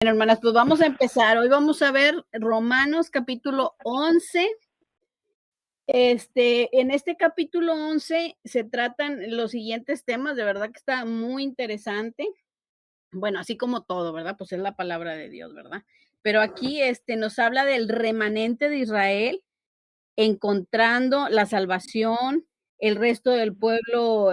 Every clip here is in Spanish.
Bueno, hermanas, pues vamos a empezar. Hoy vamos a ver Romanos capítulo 11. En este capítulo 11 se tratan los siguientes temas, de verdad que está muy interesante. Bueno, así como todo, ¿verdad? Pues es la palabra de Dios, ¿verdad? Pero aquí nos habla del remanente de Israel, encontrando la salvación, el resto del pueblo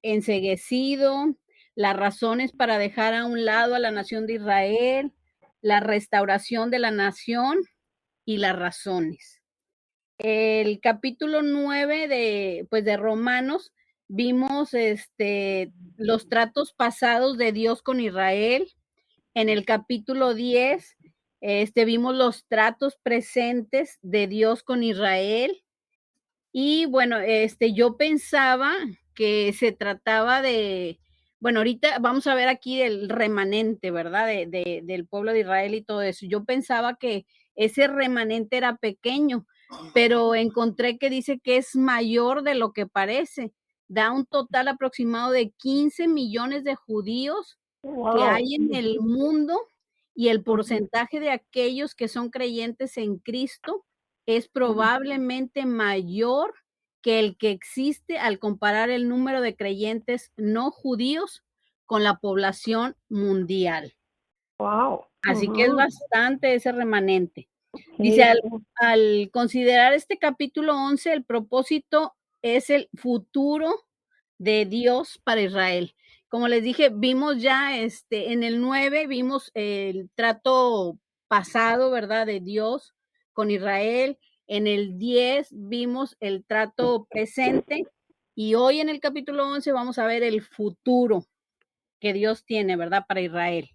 enceguecido, las razones para dejar a un lado a la nación de Israel, la restauración de la nación y las razones. El capítulo 9 de Romanos vimos los tratos pasados de Dios con Israel. En el capítulo 10 vimos los tratos presentes de Dios con Israel. Y bueno, yo pensaba que se trataba de, bueno, ahorita vamos a ver aquí el remanente, ¿verdad? Del pueblo de Israel y todo eso. Yo pensaba que ese remanente era pequeño, pero encontré que dice que es mayor de lo que parece. Da un total aproximado de 15 millones de judíos que Wow. hay en el mundo, y el porcentaje de aquellos que son creyentes en Cristo es probablemente mayor que el que existe al comparar el número de creyentes no judíos con la población mundial. Wow. Así que es bastante ese remanente. Dice, Sí, al considerar este capítulo 11, el propósito es el futuro de Dios para Israel. Como les dije, vimos ya en el 9 vimos el trato pasado, ¿verdad? De Dios con Israel. En el 10 vimos el trato presente, y hoy en el capítulo 11 vamos a ver el futuro que Dios tiene, ¿verdad? Para Israel.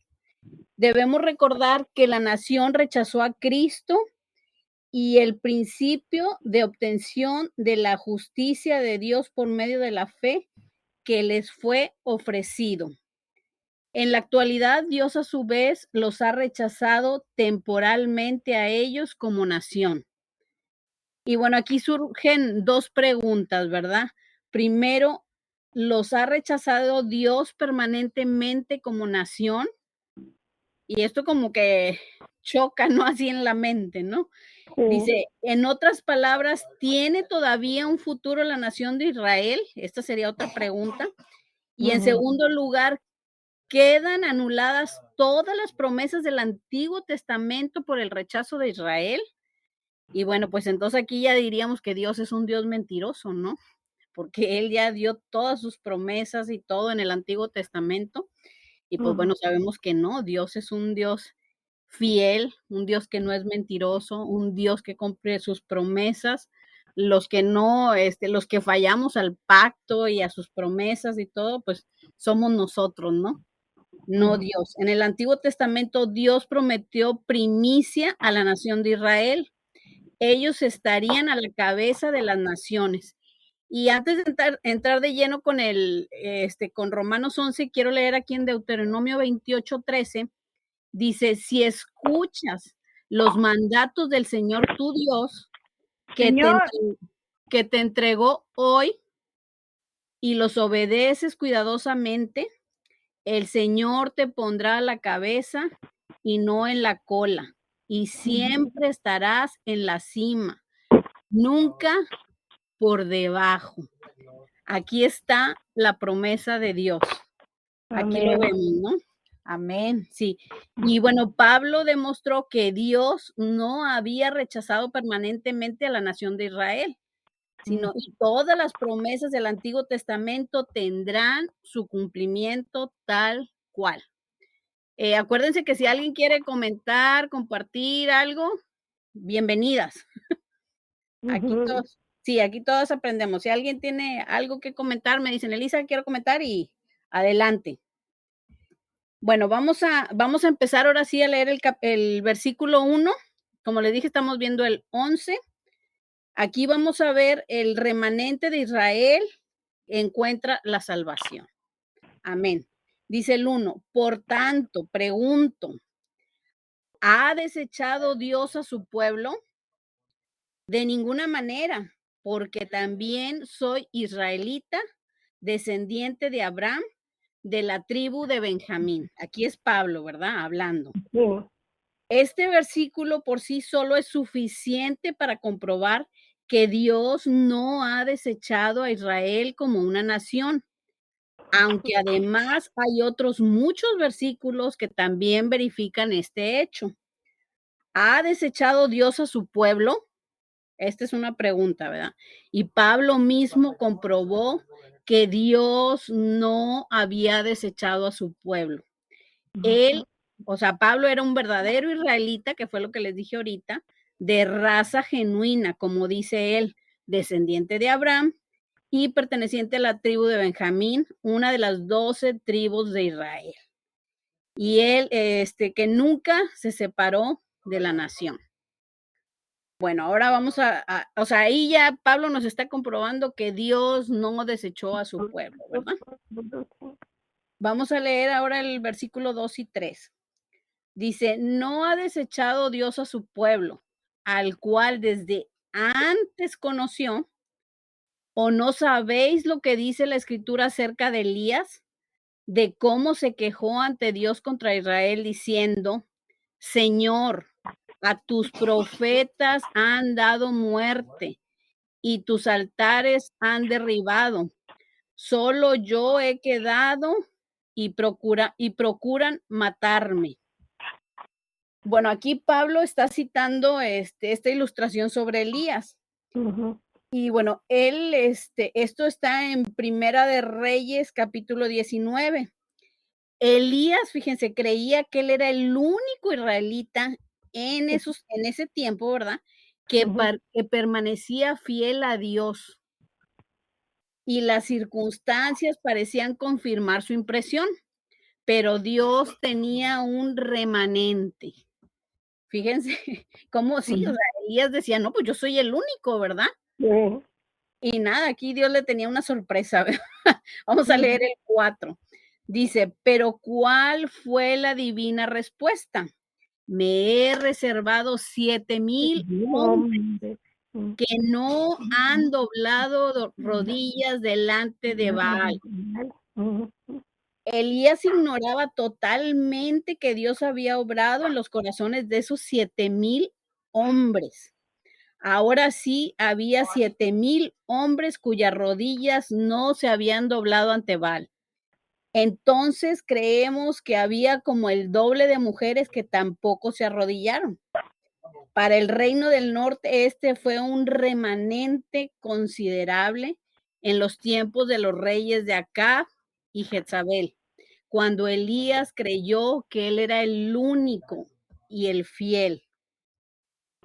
Debemos recordar que la nación rechazó a Cristo, y el principio de obtención de la justicia de Dios por medio de la fe que les fue ofrecido. En la actualidad, Dios a su vez los ha rechazado temporalmente a ellos como nación. Y bueno, aquí surgen dos preguntas, ¿verdad? Primero, ¿los ha rechazado Dios permanentemente como nación? Y esto como que choca, ¿no? Así en la mente, ¿no? sí. Dice, en otras palabras, ¿tiene todavía un futuro la nación de Israel? Esta sería otra pregunta. Y en segundo lugar, ¿quedan anuladas todas las promesas del Antiguo Testamento por el rechazo de Israel? Y bueno, pues entonces aquí ya diríamos que Dios es un Dios mentiroso, ¿no? Porque Él ya dio todas sus promesas y todo en el Antiguo Testamento. Y pues bueno, sabemos que no, Dios es un Dios fiel, un Dios que no es mentiroso, un Dios que cumple sus promesas. Los que no, los que fallamos al pacto y a sus promesas y todo, pues somos nosotros, ¿no? No Dios. En el Antiguo Testamento Dios prometió primicia a la nación de Israel. Ellos estarían a la cabeza de las naciones. Y antes de entrar de lleno con con Romanos 11, quiero leer aquí en Deuteronomio 28:13. Dice: si escuchas los mandatos del Señor tu Dios, que te Señor, que te entregó hoy, y los obedeces cuidadosamente, el Señor te pondrá a la cabeza y no en la cola, y siempre estarás en la cima, nunca por debajo. Aquí está la promesa de Dios. Aquí lo amén. vemos, ¿no? Amén, sí. Y bueno, Pablo demostró que Dios no había rechazado permanentemente a la nación de Israel, sino y todas las promesas del Antiguo Testamento tendrán su cumplimiento tal cual. Acuérdense que si alguien quiere comentar, compartir algo, bienvenidas. Aquí todos, sí, aquí todos aprendemos. Si alguien tiene algo que comentar, me dicen: "Elisa, quiero comentar", y adelante. Bueno, vamos a empezar ahora sí a leer el versículo 1. Como le dije, estamos viendo el 11. Aquí vamos a ver el remanente de Israel encuentra la salvación. Amén. Dice el 1: por tanto, pregunto, ¿ha desechado Dios a su pueblo? De ninguna manera, porque también soy israelita, descendiente de Abraham. de la tribu de Benjamín. Aquí es Pablo, ¿verdad? Hablando. Sí. Este versículo por sí solo es suficiente para comprobar que Dios no ha desechado a Israel como una nación, aunque además hay otros muchos versículos que también verifican este hecho. ¿Ha desechado Dios a su pueblo? Esta es una pregunta, ¿verdad? Y Pablo mismo comprobó que Dios no había desechado a su pueblo. Él, o sea, Pablo era un verdadero israelita, que fue lo que les dije ahorita, de raza genuina, como dice él, descendiente de Abraham y perteneciente a la tribu de Benjamín, una de las 12 tribus de Israel. Y él, que nunca se separó de la nación. Bueno, ahora vamos o sea, ahí ya Pablo nos está comprobando que Dios no desechó a su pueblo, ¿verdad? Vamos a leer ahora el versículo 2 y 3. Dice, no ha desechado Dios a su pueblo, al cual desde antes conoció, o no sabéis lo que dice la escritura acerca de Elías, de cómo se quejó ante Dios contra Israel diciendo, Señor, a tus profetas han dado muerte y tus altares han derribado. Solo yo he quedado y procuran matarme. Bueno, aquí Pablo está citando esta ilustración sobre Elías. Ujú. Y bueno, él, esto está en Primera de Reyes, capítulo 19. Elías, fíjense, creía que él era el único israelita en ese tiempo, ¿verdad? Ujú. Que permanecía fiel a Dios. Y las circunstancias parecían confirmar su impresión, pero Dios tenía un remanente. Fíjense cómo sí, o Ujú. sea, Elías decía: "No, pues yo soy el único", ¿verdad? Sí. Y nada, aquí Dios le tenía una sorpresa. Vamos a leer Ujú. el 4. Dice: "Pero, ¿cuál fue la divina respuesta? Me he reservado 7,000 hombres Hombre. que no han doblado rodillas delante de Baal". Ujú. Elías ignoraba totalmente que Dios había obrado en los corazones de esos 7,000 hombres. Ahora sí había 7,000 hombres cuyas rodillas no se habían doblado ante Baal. Entonces creemos que había como el doble de mujeres que tampoco se arrodillaron. Para el reino del norte, este fue un remanente considerable en los tiempos de los reyes de Acab y Jezabel, cuando Elías creyó que él era el único y el fiel.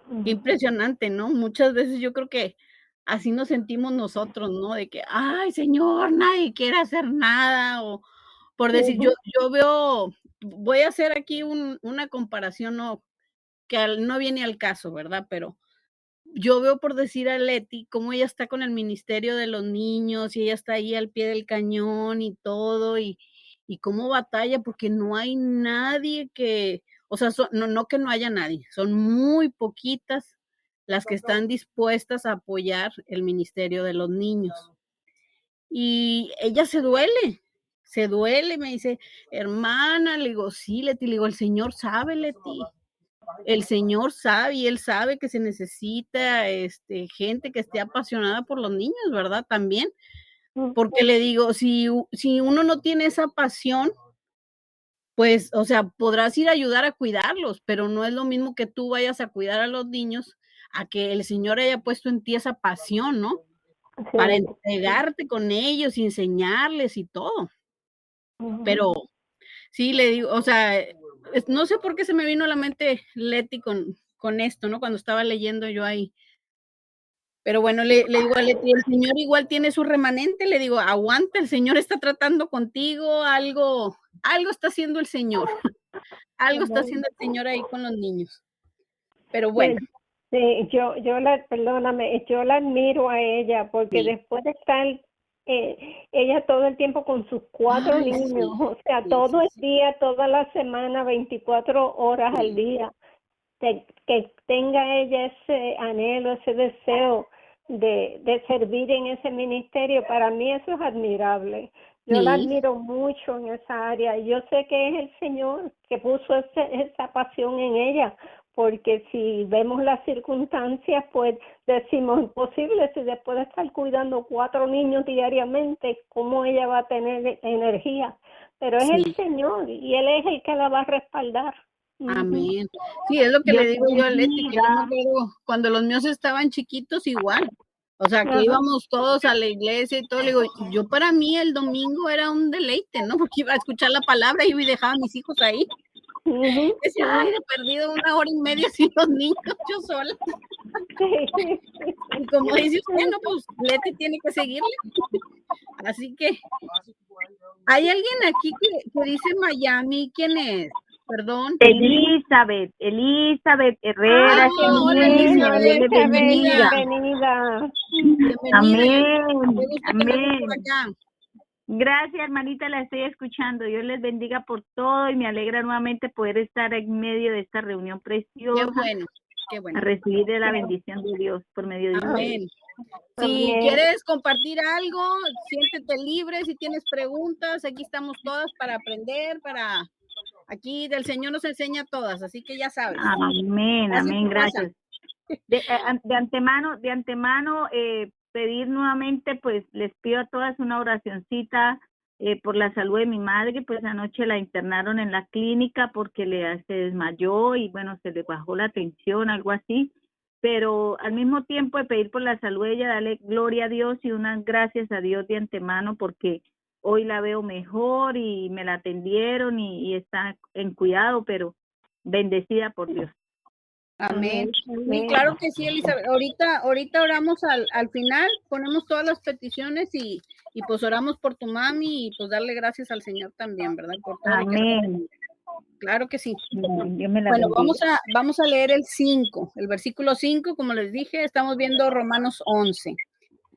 Qué Ujú. impresionante, ¿no? Muchas veces yo creo que así nos sentimos nosotros, ¿no? De que, ay, Señor, nadie quiere hacer nada, o por decir, Ujú. yo veo, voy a hacer aquí una comparación, no, que no viene al caso, ¿verdad? Pero yo veo, por decir, a Leti, cómo ella está con el ministerio de los niños, y ella está ahí al pie del cañón y todo, y cómo batalla, porque no hay nadie que, o sea, no que no haya nadie, son muy poquitas las que están dispuestas a apoyar el ministerio de los niños. Y ella se duele, me dice: "Hermana", le digo: "Sí, Leti", le digo: "El Señor sabe, Leti". El Señor sabe, y Él sabe que se necesita, gente que esté apasionada por los niños, ¿verdad? También, porque le digo, si uno no tiene esa pasión, pues, o sea, podrás ir a ayudar a cuidarlos, pero no es lo mismo que tú vayas a cuidar a los niños, a que el Señor haya puesto en ti esa pasión, ¿no? Para Sí. entregarte con ellos y enseñarles y todo. Ujú. Pero sí, le digo, o sea, no sé por qué se me vino a la mente Leti con esto, ¿no? Cuando estaba leyendo yo ahí. Pero bueno, le digo a Leti: "El Señor igual tiene su remanente", le digo: "Aguanta, el Señor está tratando contigo, algo está haciendo el Señor, algo está Bueno, haciendo el Señor ahí con los niños". Pero bueno, pues sí, perdóname, yo la admiro a ella porque sí. después de estar ella todo el tiempo con sus 4 Ay, niños, sí, o sea, sí, todo sí, el sí, día, toda la semana, 24 horas al sí. día, que tenga ella ese anhelo, ese deseo de servir en ese ministerio, para mí eso es admirable. Yo la Sí, admiro mucho en esa área. Y yo sé que es el Señor que puso esa pasión en ella, porque si vemos las circunstancias, pues decimos imposible si después de estar cuidando 4 niños diariamente, ¿cómo ella va a tener energía? Pero es el sí. Señor y Él es el que la va a respaldar. Ujú. Amén. Sí, es lo que Dios le te digo yo a Leti, que yo me bendiga. acuerdo cuando los míos estaban chiquitos igual. O sea, que Ajá. íbamos todos a la iglesia y todo. Le digo, yo para mí el domingo era un deleite, ¿no? Porque iba a escuchar la palabra y dejaba a mis hijos ahí. Ujú, Decía, ay, ujú. he perdido 1 hora y media sin los niños, yo sola. Sí. Y como dice usted, no, pues Leti tiene que seguirle. Así que, ¿hay alguien aquí que dice Miami? ¿Quién es? Perdón. Elizabeth Ah, Herrera está en hola Amén, línea. Dios Elizabeth, le Elizabeth, bendiga. bienvenida. bienvenida. Bienvenida, qué Amén, gusto tenerla por amén. acá. Gracias, hermanita, la estoy escuchando. Dios les bendiga por todo y me alegra nuevamente poder estar en medio de esta reunión Qué preciosa bueno, qué a bueno. recibir de la bendición de Dios por medio de ustedes. Amén. Si Amén. quieres compartir algo, siéntete libre. Si tienes preguntas, aquí estamos todas para aprender, aquí del Señor nos enseña a todas, así que ya sabes. Amén, Estás en amén, tu casa. gracias. De antemano, pedir nuevamente, pues les pido a todas una oracioncita por la salud de mi madre, pues anoche la internaron en la clínica porque se desmayó y bueno, se le bajó la tensión, algo así, pero al mismo tiempo de pedir por la salud de ella, darle gloria a Dios y unas gracias a Dios de antemano porque hoy la veo mejor y me la atendieron y está en cuidado, pero bendecida por Dios. Amén. Amén. Sí, Amén. claro que sí, Elizabeth. Ahorita oramos al final, ponemos todas las peticiones y pues oramos por tu mami y pues darle gracias al Señor también, ¿verdad? Por todo lo que está Amén. haciendo. Claro que sí. Dios me la Bueno, bendiga. vamos a leer el 5, el versículo 5, como les dije, estamos viendo Romanos 11.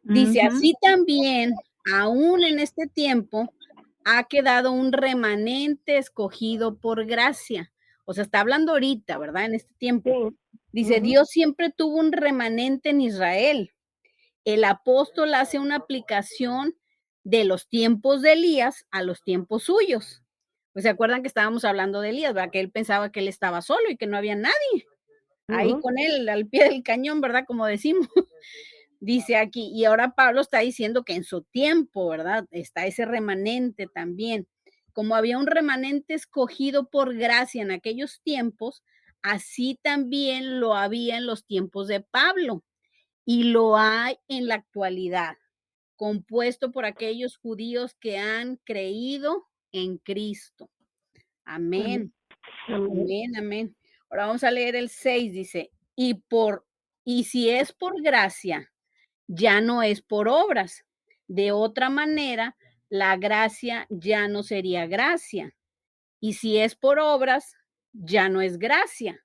Dice, Ujú. así también, aún en este tiempo, ha quedado un remanente escogido por gracia. O sea, está hablando ahorita, ¿verdad? En este tiempo. Sí. Dice, Ujú, Dios siempre tuvo un remanente en Israel. El apóstol hace una aplicación de los tiempos de Elías a los tiempos suyos. Pues se acuerdan que estábamos hablando de Elías, ¿verdad? Que él pensaba que él estaba solo y que no había nadie ahí ujú. con él al pie del cañón, ¿verdad? Como decimos. Dice aquí, y ahora Pablo está diciendo que en su tiempo, ¿verdad? Está ese remanente también. Como había un remanente escogido por gracia en aquellos tiempos, así también lo había en los tiempos de Pablo y lo hay en la actualidad, compuesto por aquellos judíos que han creído en Cristo. Amén. Amén, Amén. amén, amén. Ahora vamos a leer el 6, dice, y si es por gracia, ya no es por obras. De otra manera, la gracia ya no sería gracia. Y si es por obras, ya no es gracia.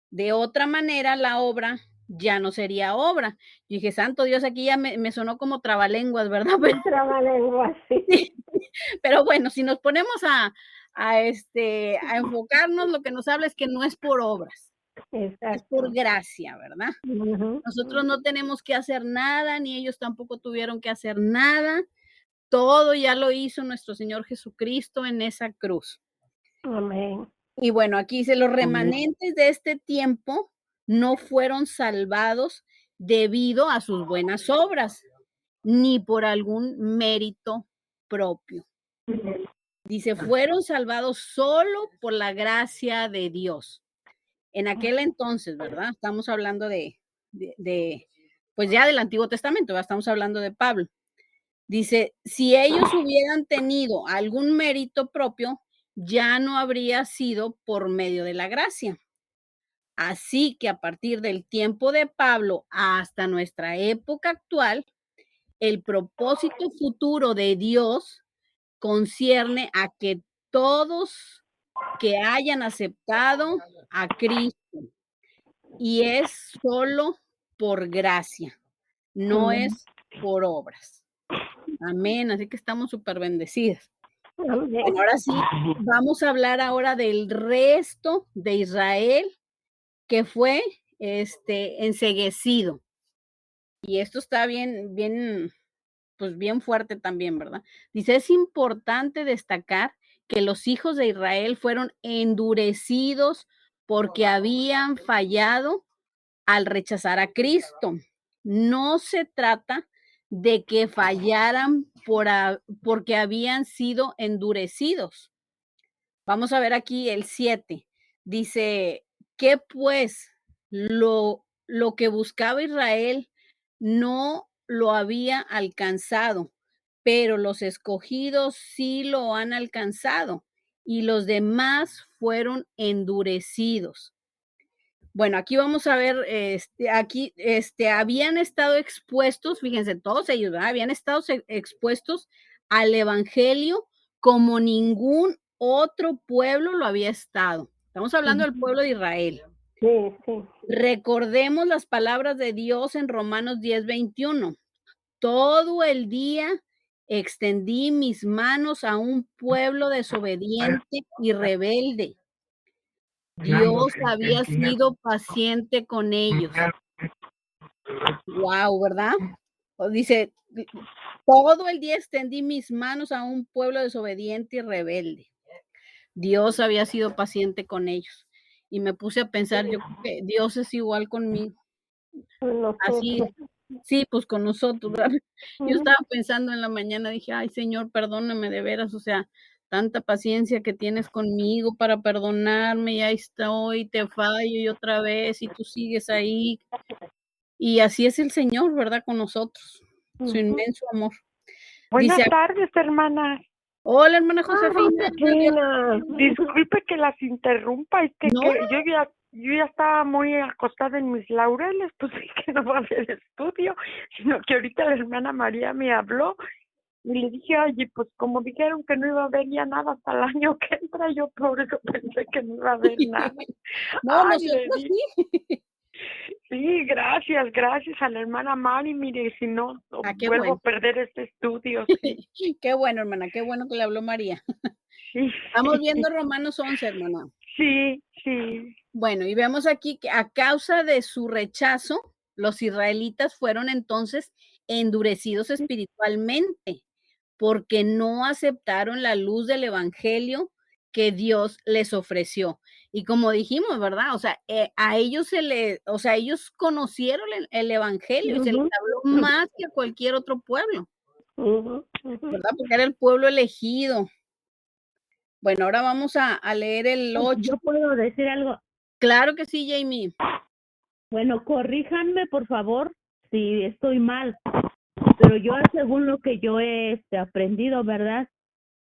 De otra manera, la obra ya no sería obra. Yo dije, santo Dios, aquí ya me sonó como trabalenguas, ¿verdad? Un trabalengua, sí. Pero bueno, si nos ponemos a enfocarnos, lo que nos habla es que no es por obras, es por Exacto. gracia, ¿verdad? Ujú, Nosotros ujú. no tenemos que hacer nada, ni ellos tampoco tuvieron que hacer nada. Todo ya lo hizo nuestro Señor Jesucristo en esa cruz. Amén. Y bueno, aquí dice, los Amén. remanentes de este tiempo no fueron salvados debido a sus buenas obras, ni por algún mérito propio. Dice, fueron salvados solo por la gracia de Dios. En aquel entonces, ¿verdad? Estamos hablando pues ya del Antiguo Testamento, ¿verdad? Estamos hablando de Pablo. Dice, si ellos hubieran tenido algún mérito propio, ya no habría sido por medio de la gracia. Así que a partir del tiempo de Pablo hasta nuestra época actual, el propósito futuro de Dios concierne a que todos que hayan aceptado a Cristo y es solo por gracia, no Amén. es por obras. Amén, así que estamos súper bendecidas. Bueno, Amén. ahora sí, vamos a hablar ahora del resto de Israel que fue enceguecido. Y esto está bien, bien, pues bien fuerte también, ¿verdad? Dice, es importante destacar que los hijos de Israel fueron endurecidos porque habían fallado al rechazar a Cristo. No se trata de que fallaran porque habían sido endurecidos. Vamos a ver aquí el 7. Dice, ¿qué pues lo que buscaba Israel no lo había alcanzado, pero los escogidos sí lo han alcanzado y los demás fueron endurecidos? Bueno, aquí vamos a ver, habían estado expuestos, fíjense, todos ellos, ¿verdad? Habían estado expuestos al evangelio como ningún otro pueblo lo había estado. Estamos hablando del pueblo de Israel. Sí, sí. Recordemos las palabras de Dios en Romanos 10:21. Todo el día extendí mis manos a un pueblo desobediente y rebelde. Dios había sido paciente con ellos. Wow, ¿verdad? O dice, todo el día extendí mis manos a un pueblo desobediente y rebelde. Dios había sido paciente con ellos. Y me puse a pensar, yo creo que Dios es igual conmigo. Con Así, nosotros. sí, pues con nosotros, ¿verdad? Yo Ujú. estaba pensando en la mañana, dije, ay, Señor, perdóname de veras, o sea, tanta paciencia que tienes conmigo para perdonarme, y ahí estoy, te fallo y otra vez, y tú sigues ahí. Y así es el Señor, ¿verdad? Con nosotros, su Ujú. inmenso amor. Buenas Dice, tardes, hermanas. hola, hermana Ah, Josefina, Dios Regina. Disculpe que las interrumpa, es no, que yo ya estaba muy acostada en mis laureles, pues sí que no va a haber estudio, sino que ahorita la hermana María me habló y le dije, oye, pues como dijeron que no iba a haber ya nada hasta el año que entra, yo por eso pensé que no iba a haber nada. no, Ay, le nosotros di, sí. sí, gracias a la hermana Mari, mire, si no, Ah, qué vuelvo bueno. a perder este estudio, sí, Qué bueno, hermana, qué bueno que le habló María. sí, Estamos viendo Romanos 11, hermana. sí, sí. Bueno, y vemos aquí que a causa de su rechazo, los israelitas fueron entonces endurecidos espiritualmente, porque no aceptaron la luz del evangelio que Dios les ofreció. Y como dijimos, ¿verdad? O sea, a ellos o sea, ellos conocieron el evangelio y se les Ujú. habló más que a cualquier otro pueblo, Ujú, ujú. ¿verdad? Porque era el pueblo elegido. Bueno, ahora vamos a leer el 8. Yo puedo decir algo. Claro que sí, Jamie. Bueno, corríjanme, por favor, si estoy mal, pero yo según lo que yo he aprendido, ¿verdad?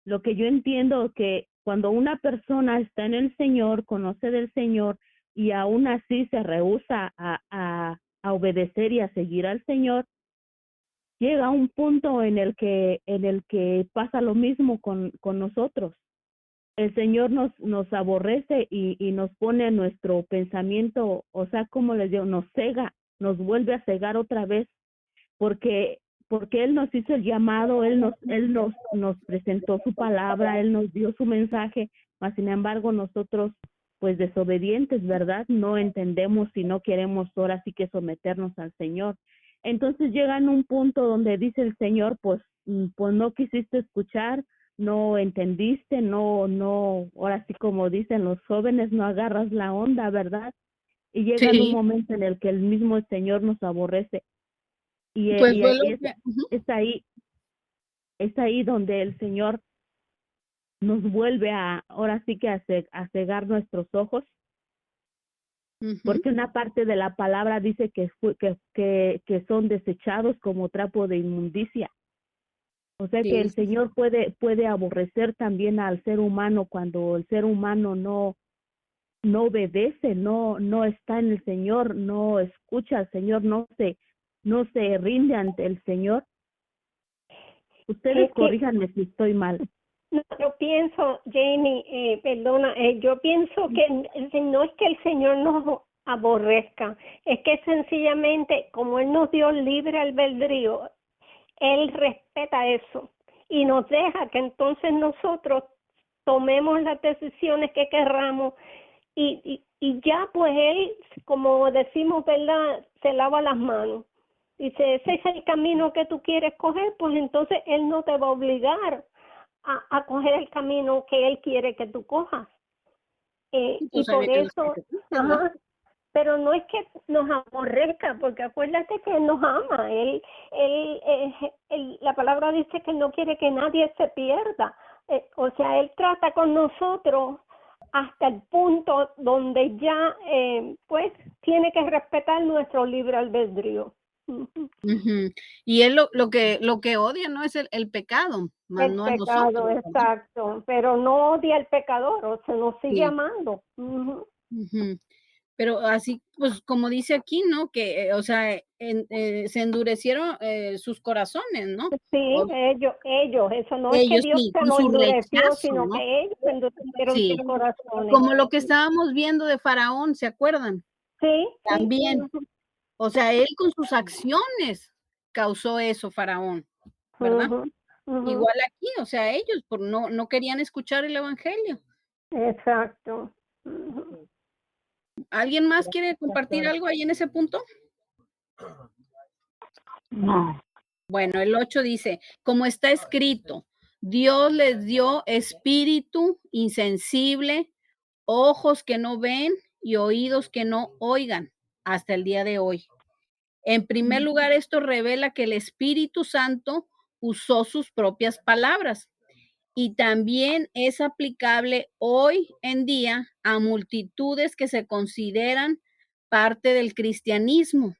Lo que yo entiendo que cuando una persona está en el Señor, conoce del Señor y aún así se rehúsa a obedecer y a seguir al Señor, llega un punto en el que pasa lo mismo con nosotros. El Señor nos aborrece y nos pone en nuestro pensamiento, o sea, como les digo, nos cega, nos vuelve a cegar otra vez, porque Él nos hizo el llamado, Él nos presentó su palabra, Él nos dio su mensaje, mas sin embargo nosotros, pues desobedientes, ¿verdad? No entendemos y no queremos ahora sí que someternos al Señor. Entonces llega en un punto donde dice el Señor, pues no quisiste escuchar, no entendiste, ahora sí como dicen los jóvenes, no agarras la onda, ¿verdad? Y llega en un Sí, momento en el que el mismo Señor nos aborrece y, pues y fue lo es, que ujú, es ahí es ahí donde el Señor nos vuelve ahora sí que a cegar nuestros ojos, ujú, porque una parte de la palabra dice que son desechados como trapo de inmundicia. O sea que sí, el Señor puede aborrecer también al ser humano cuando el ser humano no obedece, no está en el Señor, no escucha al Señor, no se rinde ante el Señor. Ustedes Es que corríjanme si estoy mal. no, yo pienso, Jamie, perdona, yo pienso que no es que el Señor nos aborrezca, es que sencillamente como Él nos dio libre albedrío, Él respeta eso y nos deja que entonces nosotros tomemos las decisiones que querramos y ya pues Él, como decimos, ¿verdad? Se lava las manos. Dice, ese es el camino que tú quieres coger, pues entonces Él no te va a obligar a coger el camino que Él quiere que tú cojas. Y Pues por en las eso, consecuencias, ¿no? ajá, pero no es que nos aborrezca, porque acuérdate que Él nos ama. La palabra dice que no quiere que nadie se pierda. O sea, Él trata con nosotros hasta el punto donde ya, pues, tiene que respetar nuestro libre albedrío. Ujú. Ujú. Y él lo que odia no es el pecado, más El no a nosotros, pecado, ¿verdad? exacto, pero no odia al pecador, o sea, nos sigue Sí. amando. Ujú. Ujú. Pero así, pues, como dice aquí, ¿no? Que, o sea, se endurecieron, sus corazones, ¿no? Sí, O ellos, eso no es que ellos Dios sí, se con lo su endureció, rechazo, sino ¿no? que ellos endurecieron Sí, sus corazones. como lo que estábamos viendo de Faraón, ¿se acuerdan? Sí, sí, También, ujú, o sea, él con sus acciones causó eso, Faraón, ¿verdad? ujú, ujú, Igual aquí, o sea, ellos no querían escuchar el evangelio. exacto. Ujú. ¿Alguien más quiere compartir algo ahí en ese punto? No. Bueno, el 8 dice, como está escrito, Dios les dio espíritu insensible, ojos que no ven y oídos que no oigan hasta el día de hoy. En primer lugar, esto revela que el Espíritu Santo usó sus propias palabras y también es aplicable hoy en día a multitudes que se consideran parte del cristianismo,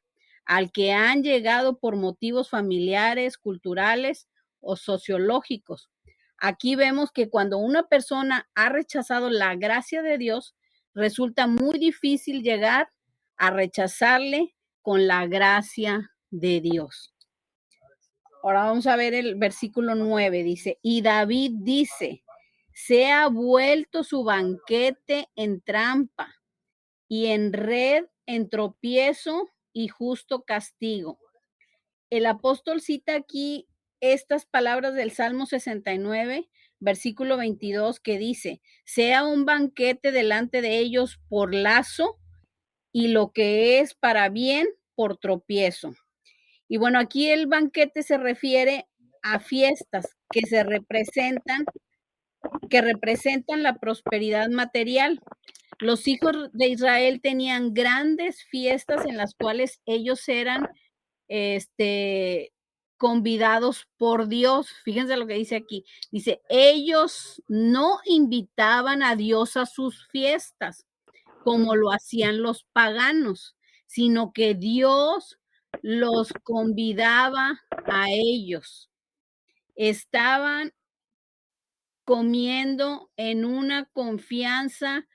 al que han llegado por motivos familiares, culturales o sociológicos. Aquí vemos que cuando una persona ha rechazado la gracia de Dios, resulta muy difícil llegar a rechazarle con la gracia de Dios. Ahora vamos a ver el versículo 9, dice, y David dice, se ha vuelto su banquete en trampa y en red, en tropiezo y justo castigo. El apóstol cita aquí estas palabras del Salmo 69, versículo 22, que dice, sea un banquete delante de ellos por lazo y lo que es para bien por tropiezo. Y bueno, aquí el banquete se refiere a fiestas que representan la prosperidad material. Los hijos de Israel tenían grandes fiestas en las cuales ellos eran este, convidados por Dios. Fíjense lo que dice aquí. Dice, ellos no invitaban a Dios a sus fiestas como lo hacían los paganos, sino que Dios los convidaba a ellos. Estaban comiendo en una confianza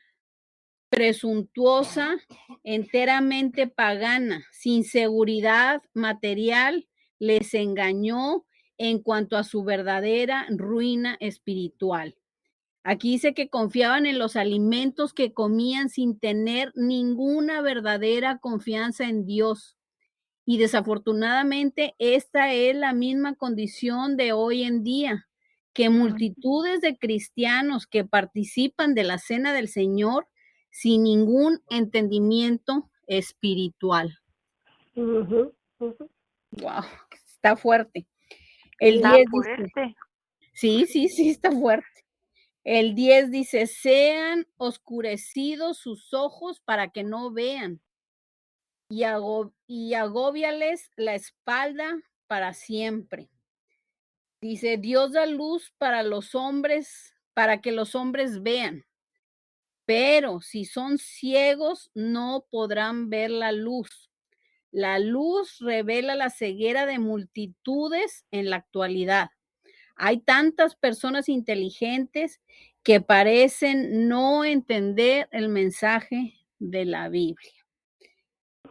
presuntuosa, enteramente pagana, sin seguridad material, les engañó en cuanto a su verdadera ruina espiritual. Aquí dice que confiaban en los alimentos que comían sin tener ninguna verdadera confianza en Dios. Y desafortunadamente esta es la misma condición de hoy en día, que multitudes de cristianos que participan de la cena del Señor sin ningún entendimiento espiritual. Ujú, ujú. Wow, está fuerte. El Está 10 dice, fuerte. sí, está fuerte. El 10 dice, sean oscurecidos sus ojos para que no vean y agóbiales la espalda para siempre. Dice, Dios da luz para los hombres, para que los hombres vean, pero si son ciegos no podrán ver la luz. La luz revela la ceguera de multitudes en la actualidad. Hay tantas personas inteligentes que parecen no entender el mensaje de la Biblia.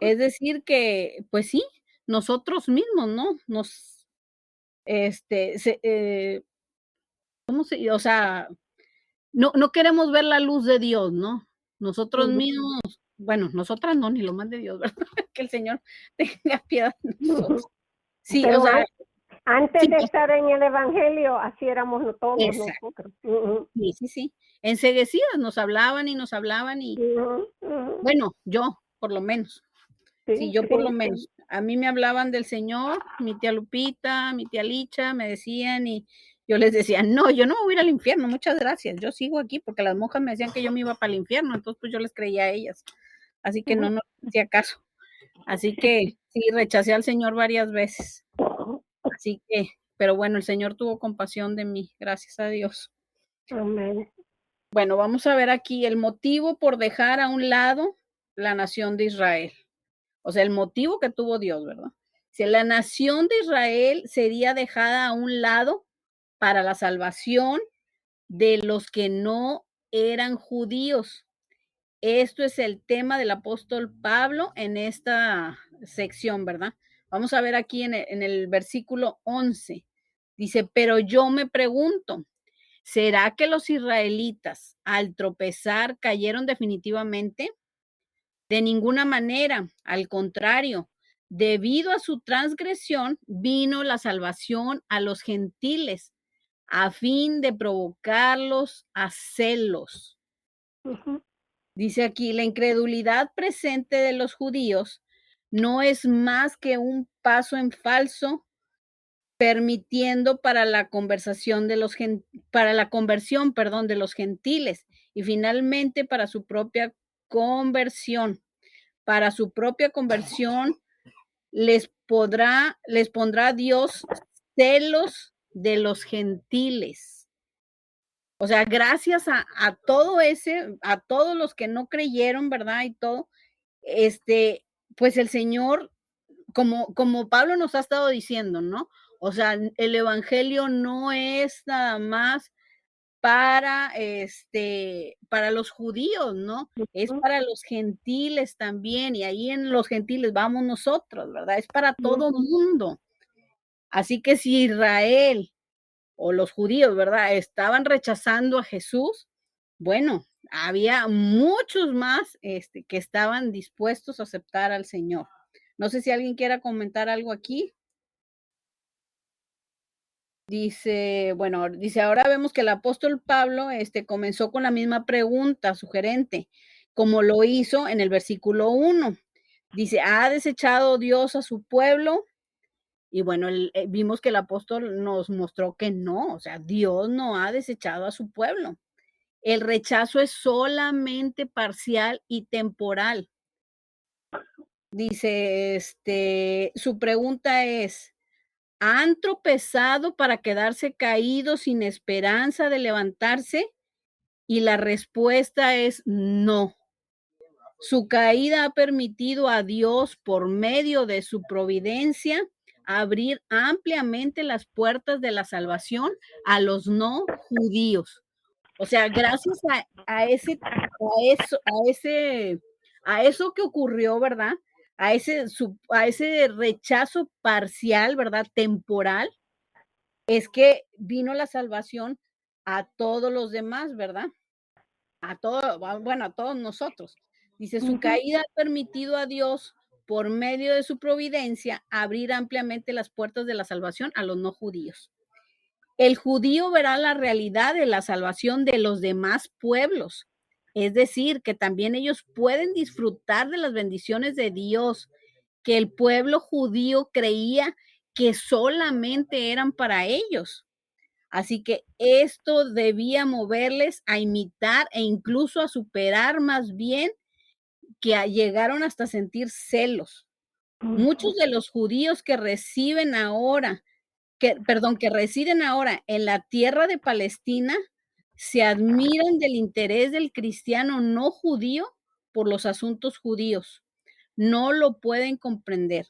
Es decir que, pues sí, nosotros mismos, ¿no? Este, se ¿cómo se? O sea, no queremos ver la luz de Dios, ¿no? Nosotros Ujú, mismos, bueno, nosotras no, ni lo más de Dios, ¿verdad? Que el Señor tenga piedad de nosotros. ujú. Sí, o Pero sea, antes sí, de pues, estar en el Evangelio, así éramos todos exacto, nosotros. Ujú, sí. Enceguecidas nos hablaban y ujú, ujú. bueno, yo, por lo menos. Sí, yo por lo sí. menos. A mí me hablaban del Señor, mi tía Lupita, mi tía Licha, me decían y yo les decía: "No, yo no me voy a ir al infierno, muchas gracias, yo sigo aquí", porque las monjas me decían que yo me iba para el infierno, entonces, pues, yo les creía a ellas. Así que no, Ujú. no les hacía caso. Así que sí, rechacé al Señor varias veces. Así que, pero bueno, el Señor tuvo compasión de mí, gracias a Dios. Amén. Bueno, vamos a ver aquí el motivo por dejar a un lado la nación de Israel. O sea, el motivo que tuvo Dios, ¿verdad? Si la nación de Israel sería dejada a un lado para la salvación de los que no eran judíos. Esto es el tema del apóstol Pablo en esta sección, ¿verdad? Vamos a ver aquí en el versículo 11. Dice, pero yo me pregunto, ¿será que los israelitas al tropezar cayeron definitivamente? De ninguna manera, al contrario, debido a su transgresión vino la salvación a los gentiles a fin de provocarlos a celos. Ujú, Dice aquí, la incredulidad presente de los judíos no es más que un paso en falso permitiendo para la conversación de los para la conversión, perdón, de los gentiles y finalmente para su propia conversión. Para su propia conversión les pondrá Dios celos de los gentiles. O sea, gracias a todo ese, a todos los que no creyeron, ¿verdad? Y todo, este, pues el Señor, como Pablo nos ha estado diciendo, ¿no? O sea, el evangelio no es nada más para los judíos, ¿no? Es ujú, para los gentiles también, y ahí en los gentiles vamos nosotros, ¿verdad? Es para todo ujú. mundo. Así que si Israel o los judíos, ¿verdad? Estaban rechazando a Jesús, bueno, había muchos más, que estaban dispuestos a aceptar al Señor. No sé si alguien quiera comentar algo aquí. Dice, bueno, dice, ahora vemos que el apóstol Pablo, comenzó con la misma pregunta sugerente, como lo hizo en el versículo 1. Dice, ¿ha desechado Dios a su pueblo? Y bueno, vimos que el apóstol nos mostró que no, o sea, Dios no ha desechado a su pueblo. El rechazo es solamente parcial y temporal. Dice, su pregunta es, ¿han tropezado para quedarse caídos sin esperanza de levantarse? Y la respuesta es no. Su caída ha permitido a Dios, por medio de su providencia, abrir ampliamente las puertas de la salvación a los no judíos. O sea, gracias a eso que ocurrió, ¿verdad? A ese rechazo parcial, ¿verdad? Temporal, es que vino la salvación a todos los demás, ¿verdad? Bueno, a todos nosotros. Dice, su Ujú. caída ha permitido a Dios, por medio de su providencia, abrir ampliamente las puertas de la salvación a los no judíos. El judío verá la realidad de la salvación de los demás pueblos. Es decir, que también ellos pueden disfrutar de las bendiciones de Dios, que el pueblo judío creía que solamente eran para ellos. Así que esto debía moverles a imitar e incluso a superar más bien que llegaron hasta sentir celos. Muchos Ujú. de los judíos que reciben ahora que residen ahora en la tierra de Palestina, se admiran del interés del cristiano no judío por los asuntos judíos. No lo pueden comprender.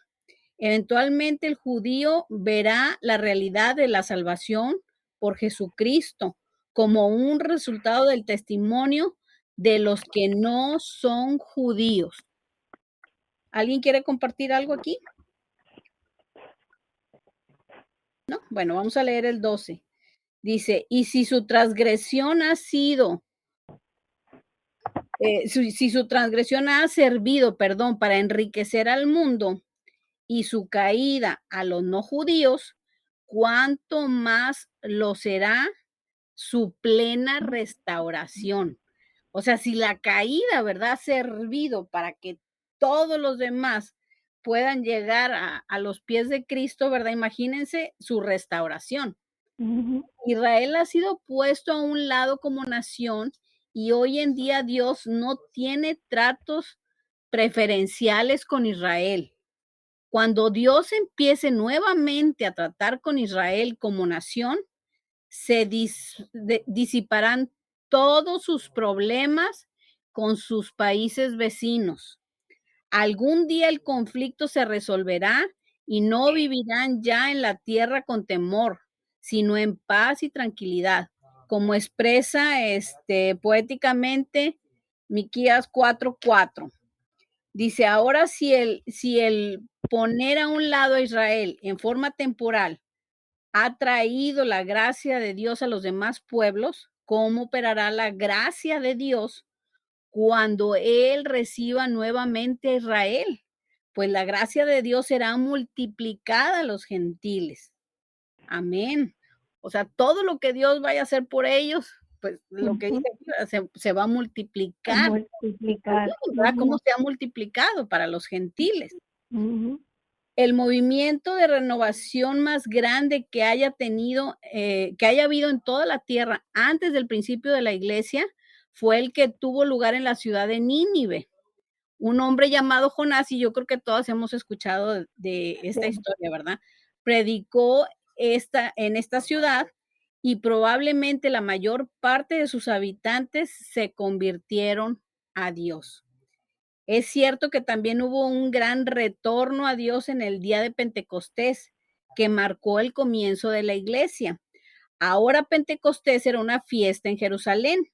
Eventualmente el judío verá la realidad de la salvación por Jesucristo como un resultado del testimonio de los que no son judíos. ¿Alguien quiere compartir algo aquí? ¿No? Bueno, vamos a leer el 12. Dice, y si su transgresión ha sido, si su transgresión ha servido, perdón, para enriquecer al mundo y su caída a los no judíos, ¿cuánto más lo será su plena restauración? O sea, si la caída, ¿verdad?, ha servido para que todos los demás puedan llegar a los pies de Cristo, ¿verdad? Imagínense su restauración. Ujú. Israel ha sido puesto a un lado como nación y hoy en día Dios no tiene tratos preferenciales con Israel. Cuando Dios empiece nuevamente a tratar con Israel como nación, disiparán todos sus problemas con sus países vecinos. Algún día el conflicto se resolverá y no vivirán ya en la tierra con temor, sino en paz y tranquilidad, como expresa poéticamente Miqueas 4:4. Dice, ahora si el poner a un lado a Israel en forma temporal ha traído la gracia de Dios a los demás pueblos, ¿cómo operará la gracia de Dios cuando Él reciba nuevamente a Israel? Pues la gracia de Dios será multiplicada a los gentiles. Amén. O sea, todo lo que Dios vaya a hacer por ellos, pues lo que dice Ujú. aquí, se va a A multiplicar. multiplicar. ¿Verdad? Ujú. ¿Cómo se ha multiplicado para los gentiles? Ujú. El movimiento de renovación más grande que haya tenido, que haya habido en toda la tierra antes del principio de la iglesia, fue el que tuvo lugar en la ciudad de Nínive. Un hombre llamado Jonás, y yo creo que todos hemos escuchado de esta Sí. historia, ¿verdad? Predicó en esta ciudad y probablemente la mayor parte de sus habitantes se convirtieron a Dios. Es cierto que también hubo un gran retorno a Dios en el día de Pentecostés, que marcó el comienzo de la iglesia. Ahora Pentecostés era una fiesta en Jerusalén,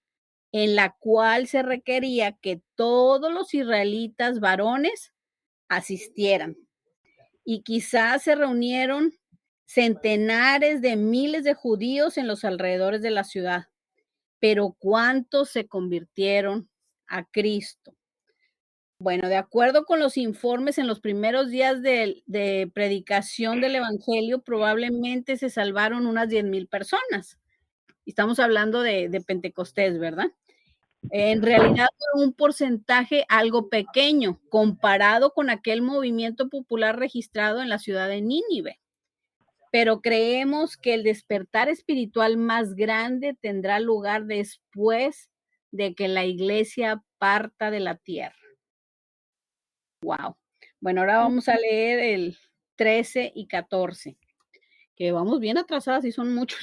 en la cual se requería que todos los israelitas varones asistieran. Y quizás se reunieron centenares de miles de judíos en los alrededores de la ciudad. Pero ¿cuántos se convirtieron a Cristo? Bueno, de acuerdo con los informes, en los primeros días de predicación del evangelio, probablemente se salvaron unas 10,000 personas. Estamos hablando de Pentecostés, ¿verdad? En realidad fue un porcentaje algo pequeño comparado con aquel movimiento popular registrado en la ciudad de Nínive. Pero creemos que el despertar espiritual más grande tendrá lugar después de que la iglesia parta de la tierra. Wow. Bueno, ahora vamos a leer el 13 y 14, que vamos bien atrasadas y son muchos.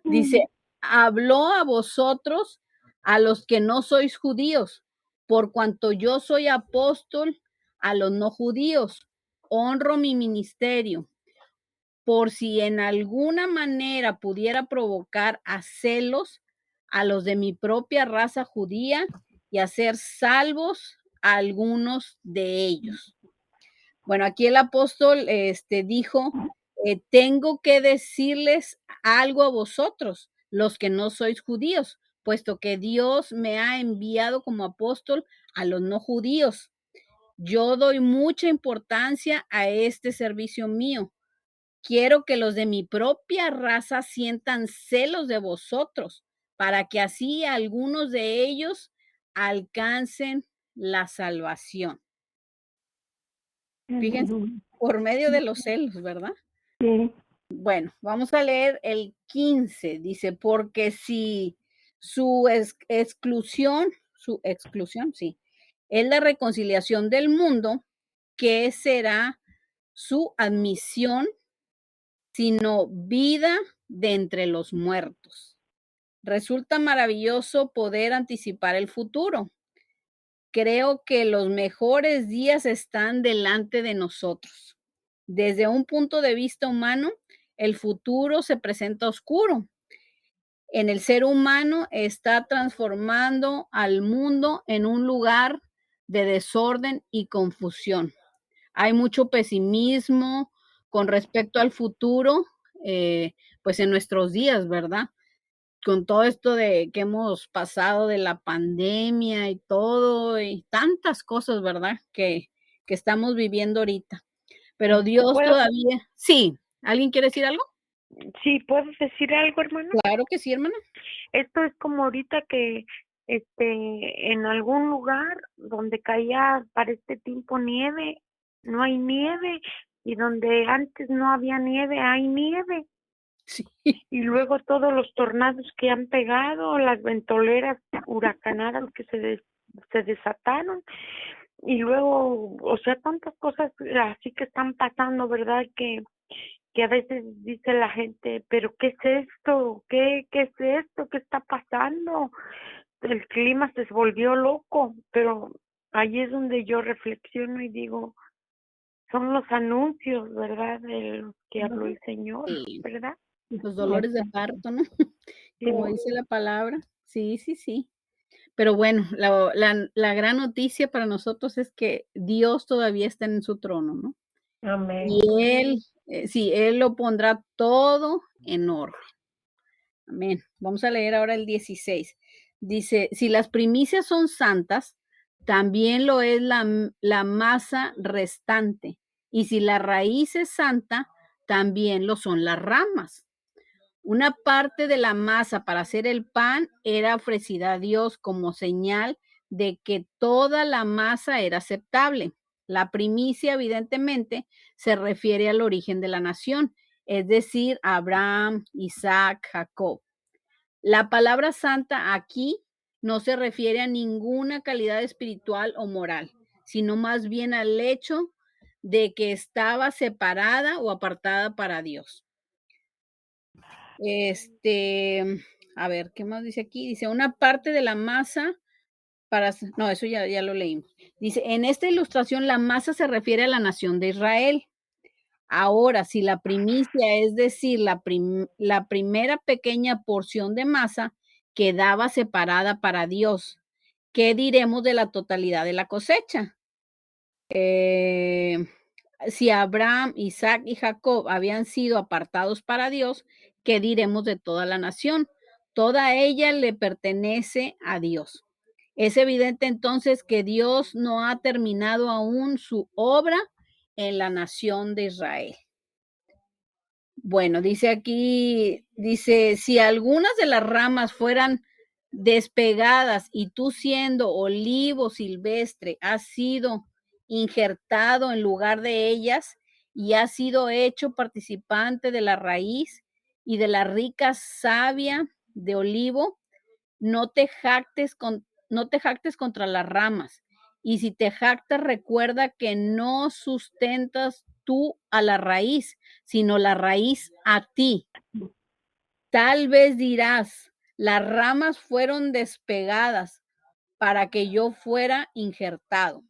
Dice, Ujú. habló a vosotros, a los que no sois judíos, por cuanto yo soy apóstol a los no judíos. Honro mi ministerio, por si en alguna manera pudiera provocar a celos a los de mi propia raza judía y hacer salvos a algunos de ellos. Bueno, aquí el apóstol dijo, tengo que decirles algo a vosotros, los que no sois judíos, puesto que Dios me ha enviado como apóstol a los no judíos. Yo doy mucha importancia a este servicio mío. Quiero que los de mi propia raza sientan celos de vosotros, para que así algunos de ellos alcancen la salvación. Fíjense, Aleluya. por medio de los celos, ¿verdad? Sí. Bueno, vamos a leer el 15. Dice, porque si su exclusión, sí, es la reconciliación del mundo, ¿qué será su admisión sino vida de entre los muertos? Resulta maravilloso poder anticipar el futuro. Creo que los mejores días están delante de nosotros. Desde un punto de vista humano, el futuro se presenta oscuro. En el ser humano está transformando al mundo en un lugar de desorden y confusión. Hay mucho pesimismo con respecto al futuro, pues en nuestros días, ¿verdad? Con todo esto de que hemos pasado de la pandemia y todo, y tantas cosas, ¿verdad? Que estamos viviendo ahorita. Pero Dios ¿Puedo, todavía sí, ¿alguien quiere decir algo? sí, puedo decir algo, hermana? Claro que sí, hermana. Esto es como ahorita que en algún lugar donde caía para este tiempo nieve, no hay nieve, y donde antes no había nieve, hay nieve. Sí. Y luego todos los tornados que han pegado, las ventoleras huracanadas que se desataron, y luego, o sea, tantas cosas así que están pasando, ¿verdad? Que a veces dice la gente, pero ¿qué es esto? ¿Qué es esto? ¿Qué está pasando? El clima se volvió loco, pero ahí es donde yo reflexiono y digo, son los anuncios, ¿verdad? De los que habló el Señor, Sí, ¿verdad? los dolores de parto, ¿no? Sí, Como dice la palabra. Sí, sí, sí. Pero bueno, la gran noticia para nosotros es que Dios todavía está en su trono, ¿no? Amén. Y Él, sí, Él lo pondrá todo en orden. Amén. Vamos a leer ahora el 16. Dice, si las primicias son santas, también lo es la masa restante. Y si la raíz es santa, también lo son las ramas. Una parte de la masa para hacer el pan era ofrecida a Dios como señal de que toda la masa era aceptable. La primicia, evidentemente, se refiere al origen de la nación, es decir, Abraham, Isaac, Jacob. La palabra santa aquí no se refiere a ninguna calidad espiritual o moral, sino más bien al hecho de que estaba separada o apartada para Dios. A ver, ¿qué más dice aquí? Dice, una parte de la masa no, eso ya lo leímos. Dice, en esta ilustración la masa se refiere a la nación de Israel. Ahora, si la primicia, es decir, la primera pequeña porción de masa quedaba separada para Dios, ¿qué diremos de la totalidad de la cosecha? Si Abraham, Isaac y Jacob habían sido apartados para Dios, ¿qué diremos de toda la nación? Toda ella le pertenece a Dios. Es evidente entonces que Dios no ha terminado aún su obra en la nación de Israel. Bueno, dice aquí, dice, si algunas de las ramas fueran despegadas y tú siendo olivo silvestre has sido injertado en lugar de ellas y has sido hecho participante de la raíz y de la rica savia de olivo, no te jactes contra las ramas. Y si te jactas, recuerda que no sustentas tú a la raíz, sino la raíz a ti. Tal vez dirás, las ramas fueron despegadas para que yo fuera injertado.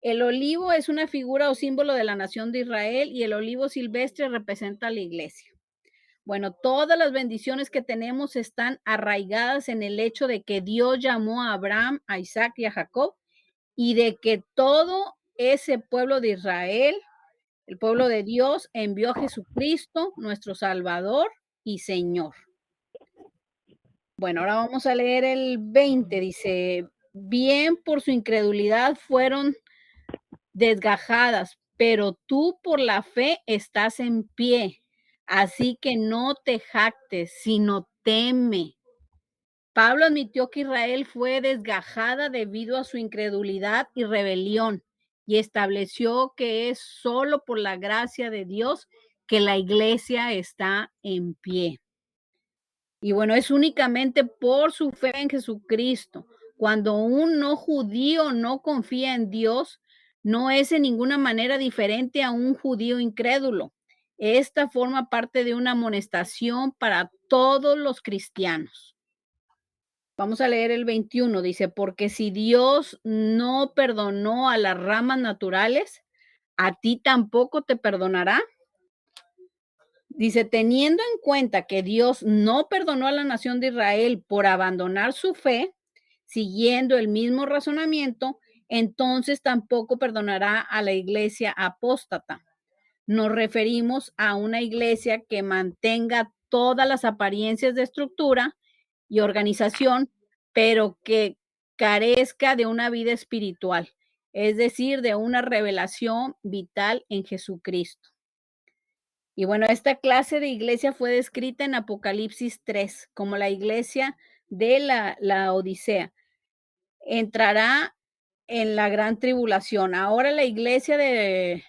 El olivo es una figura o símbolo de la nación de Israel y el olivo silvestre representa a la iglesia. Bueno, todas las bendiciones que tenemos están arraigadas en el hecho de que Dios llamó a Abraham, a Isaac y a Jacob y de que todo ese pueblo de Israel, el pueblo de Dios, envió a Jesucristo, nuestro Salvador y Señor. Bueno, ahora vamos a leer el 20. Dice, bien por su incredulidad fueron desgajadas, pero tú por la fe estás en pie. Así que no te jactes, sino teme. Pablo admitió que Israel fue desgajada debido a su incredulidad y rebelión y estableció que es solo por la gracia de Dios que la iglesia está en pie. Y bueno, es únicamente por su fe en Jesucristo. Cuando un no judío no confía en Dios, no es en ninguna manera diferente a un judío incrédulo. Esta forma parte de una amonestación para todos los cristianos. Vamos a leer el 21, dice, porque si Dios no perdonó a las ramas naturales, ¿a ti tampoco te perdonará? Dice, teniendo en cuenta que Dios no perdonó a la nación de Israel por abandonar su fe, siguiendo el mismo razonamiento, entonces tampoco perdonará a la iglesia apóstata. Nos referimos a una iglesia que mantenga todas las apariencias de estructura y organización, pero que carezca de una vida espiritual, es decir, de una revelación vital en Jesucristo. Y bueno, esta clase de iglesia fue descrita en Apocalipsis 3 como la iglesia de la Odisea. Entrará en la gran tribulación. Ahora la iglesia de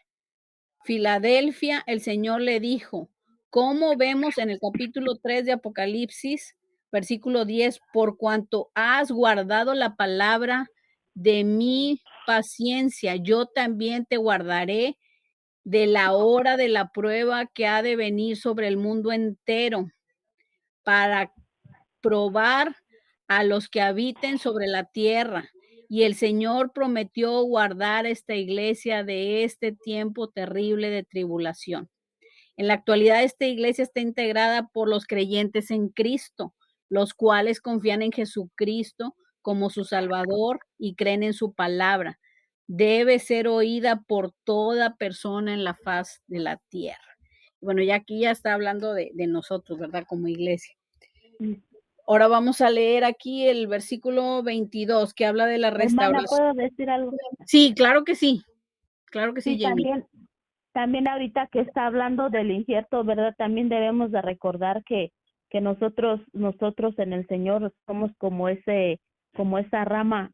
Filadelfia, el Señor le dijo, como vemos en el capítulo 3 de Apocalipsis, versículo 10, por cuanto has guardado la palabra de mi paciencia, yo también te guardaré de la hora de la prueba que ha de venir sobre el mundo entero para probar a los que habiten sobre la tierra. Y el Señor prometió guardar esta iglesia de este tiempo terrible de tribulación. En la actualidad, esta iglesia está integrada por los creyentes en Cristo, los cuales confían en Jesucristo como su Salvador y creen en su palabra. Debe ser oída por toda persona en la faz de la tierra. Bueno, ya aquí ya está hablando de nosotros, ¿verdad? Como iglesia. Ahora vamos a leer aquí el versículo 22 que habla de la Hermana, restauración. ¿puedo decir algo? Sí, claro que sí. Claro que sí, Sí, Jamie. también ahorita que está hablando del infierno, ¿verdad? También debemos de recordar que nosotros en el Señor somos como esa rama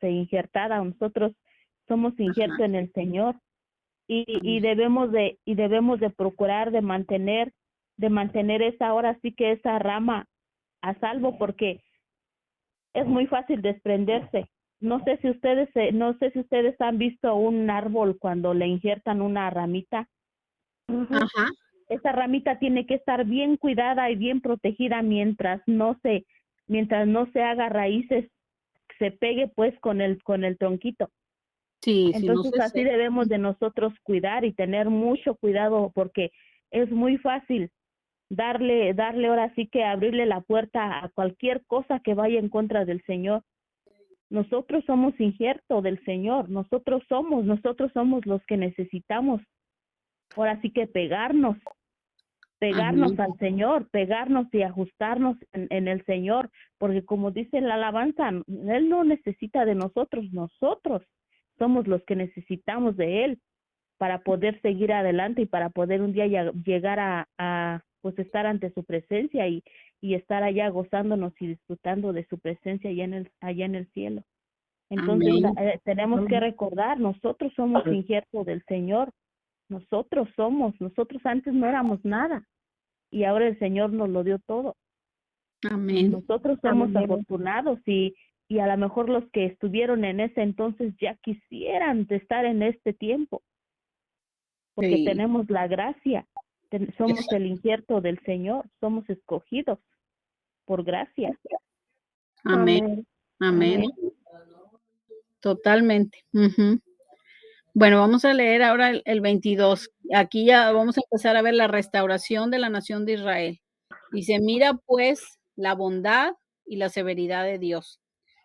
injertada. Nosotros somos injertos en el Señor y debemos de procurar de mantener esa, ahora sí que esa rama a salvo, porque es muy fácil desprenderse. No sé si ustedes han visto un árbol cuando le injertan una ramita. Ajá. Esa ramita tiene que estar bien cuidada y bien protegida mientras no se haga raíces, se pegue pues con el tronquito. Sí, si no Entonces se así debemos de nosotros cuidar y tener mucho cuidado, porque es muy fácil darle ahora sí que abrirle la puerta a cualquier cosa que vaya en contra del Señor. Nosotros somos injerto del Señor, nosotros somos los que necesitamos ahora sí que pegarnos Amén. al Señor, pegarnos y ajustarnos en el Señor, porque como dice la alabanza, Él no necesita de nosotros, nosotros somos los que necesitamos de Él para poder seguir adelante y para poder un día llegar a pues estar ante su presencia y estar allá gozándonos y disfrutando de su presencia allá en el cielo. Entonces Amén. tenemos que recordar, nosotros somos injertos del Señor, nosotros antes no éramos nada y ahora el Señor nos lo dio todo. Amén. Nosotros somos afortunados y a lo mejor los que estuvieron en ese entonces ya quisieran de estar en este tiempo, porque Sí. tenemos la gracia, somos el injerto del Señor, somos escogidos por gracia. Amén. Amén. Totalmente. Bueno, vamos a leer ahora el 22. Aquí ya vamos a empezar a ver la restauración de la nación de Israel. Dice, mira pues la bondad y la severidad de Dios.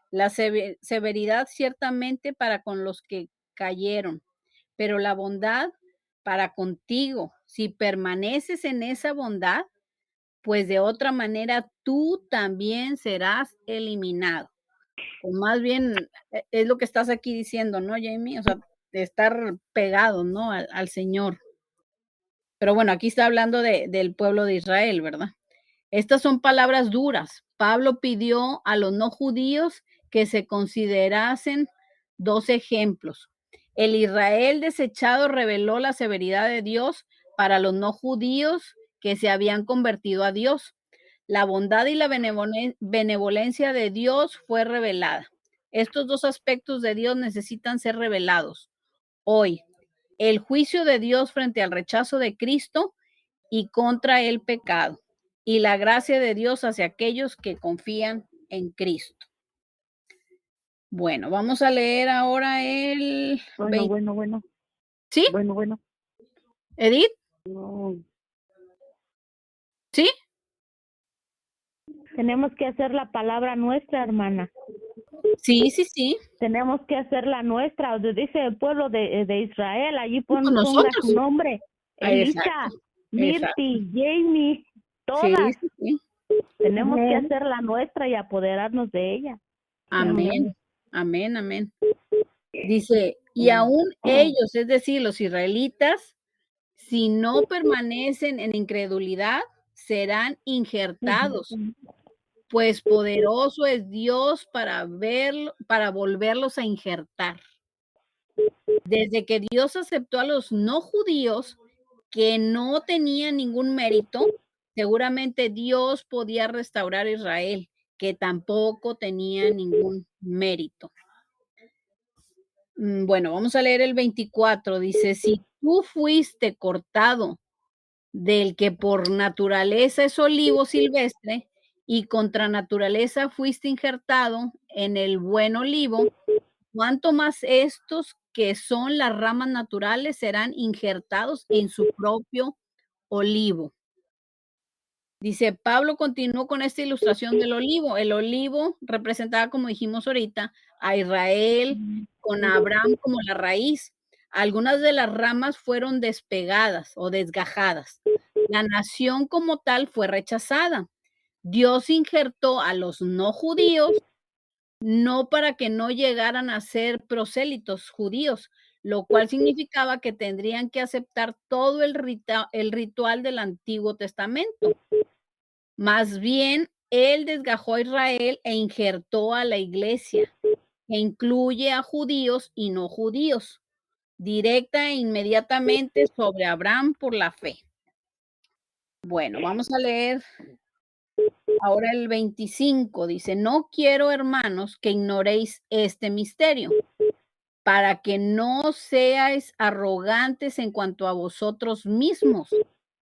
La severidad ciertamente para con los que cayeron, pero la bondad para contigo. Si permaneces en esa bondad, pues de otra manera tú también serás eliminado. Pues más bien es lo que estás aquí diciendo, ¿no, Jamie? O sea, de estar pegado, ¿no? Al Señor. Pero bueno, aquí está hablando del pueblo de Israel, ¿verdad? Estas son palabras duras. Pablo pidió a los no judíos que se considerasen dos ejemplos. El Israel desechado reveló la severidad de Dios para los no judíos que se habían convertido a Dios. La bondad y la benevolencia de Dios fue revelada. Estos dos aspectos de Dios necesitan ser revelados hoy. El juicio de Dios frente al rechazo de Cristo y contra el pecado, y la gracia de Dios hacia aquellos que confían en Cristo. Bueno, vamos a leer ahora el... Bueno. ¿Sí? Bueno. ¿Edith? No. ¿Sí? Tenemos que hacer la palabra nuestra, hermana. Sí. Tenemos que hacerla nuestra. Dice el pueblo de Israel, allí ponga Nosotros. su nombre. Elisa, Exacto. Mirti, Jamie, todas. Sí. Tenemos que hacerla nuestra y apoderarnos de ella. Amén. Dice, y aún ellos, es decir, los israelitas, si no permanecen en incredulidad, serán injertados pues poderoso es Dios para volverlos a injertar. Desde que Dios aceptó a los no judíos que no tenían ningún mérito, seguramente Dios podía restaurar a Israel, que tampoco tenía ningún mérito. Bueno, vamos a leer el 24. Dice, si tú fuiste cortado del que por naturaleza es olivo silvestre y contra naturaleza fuiste injertado en el buen olivo, cuánto más estos que son las ramas naturales serán injertados en su propio olivo. Dice, Pablo continuó con esta ilustración del olivo. El olivo representaba, como dijimos ahorita, a Israel con Abraham como la raíz. Algunas de las ramas fueron despegadas o desgajadas. La nación como tal fue rechazada. Dios injertó a los no judíos, no para que no llegaran a ser prosélitos judíos, lo cual significaba que tendrían que aceptar todo el ritual del Antiguo Testamento. Más bien, él desgajó a Israel e injertó a la iglesia, que incluye a judíos y no judíos, directa e inmediatamente sobre Abraham por la fe. Bueno, vamos a leer ahora el 25. Dice, no quiero, hermanos, que ignoréis este misterio, para que no seáis arrogantes en cuanto a vosotros mismos.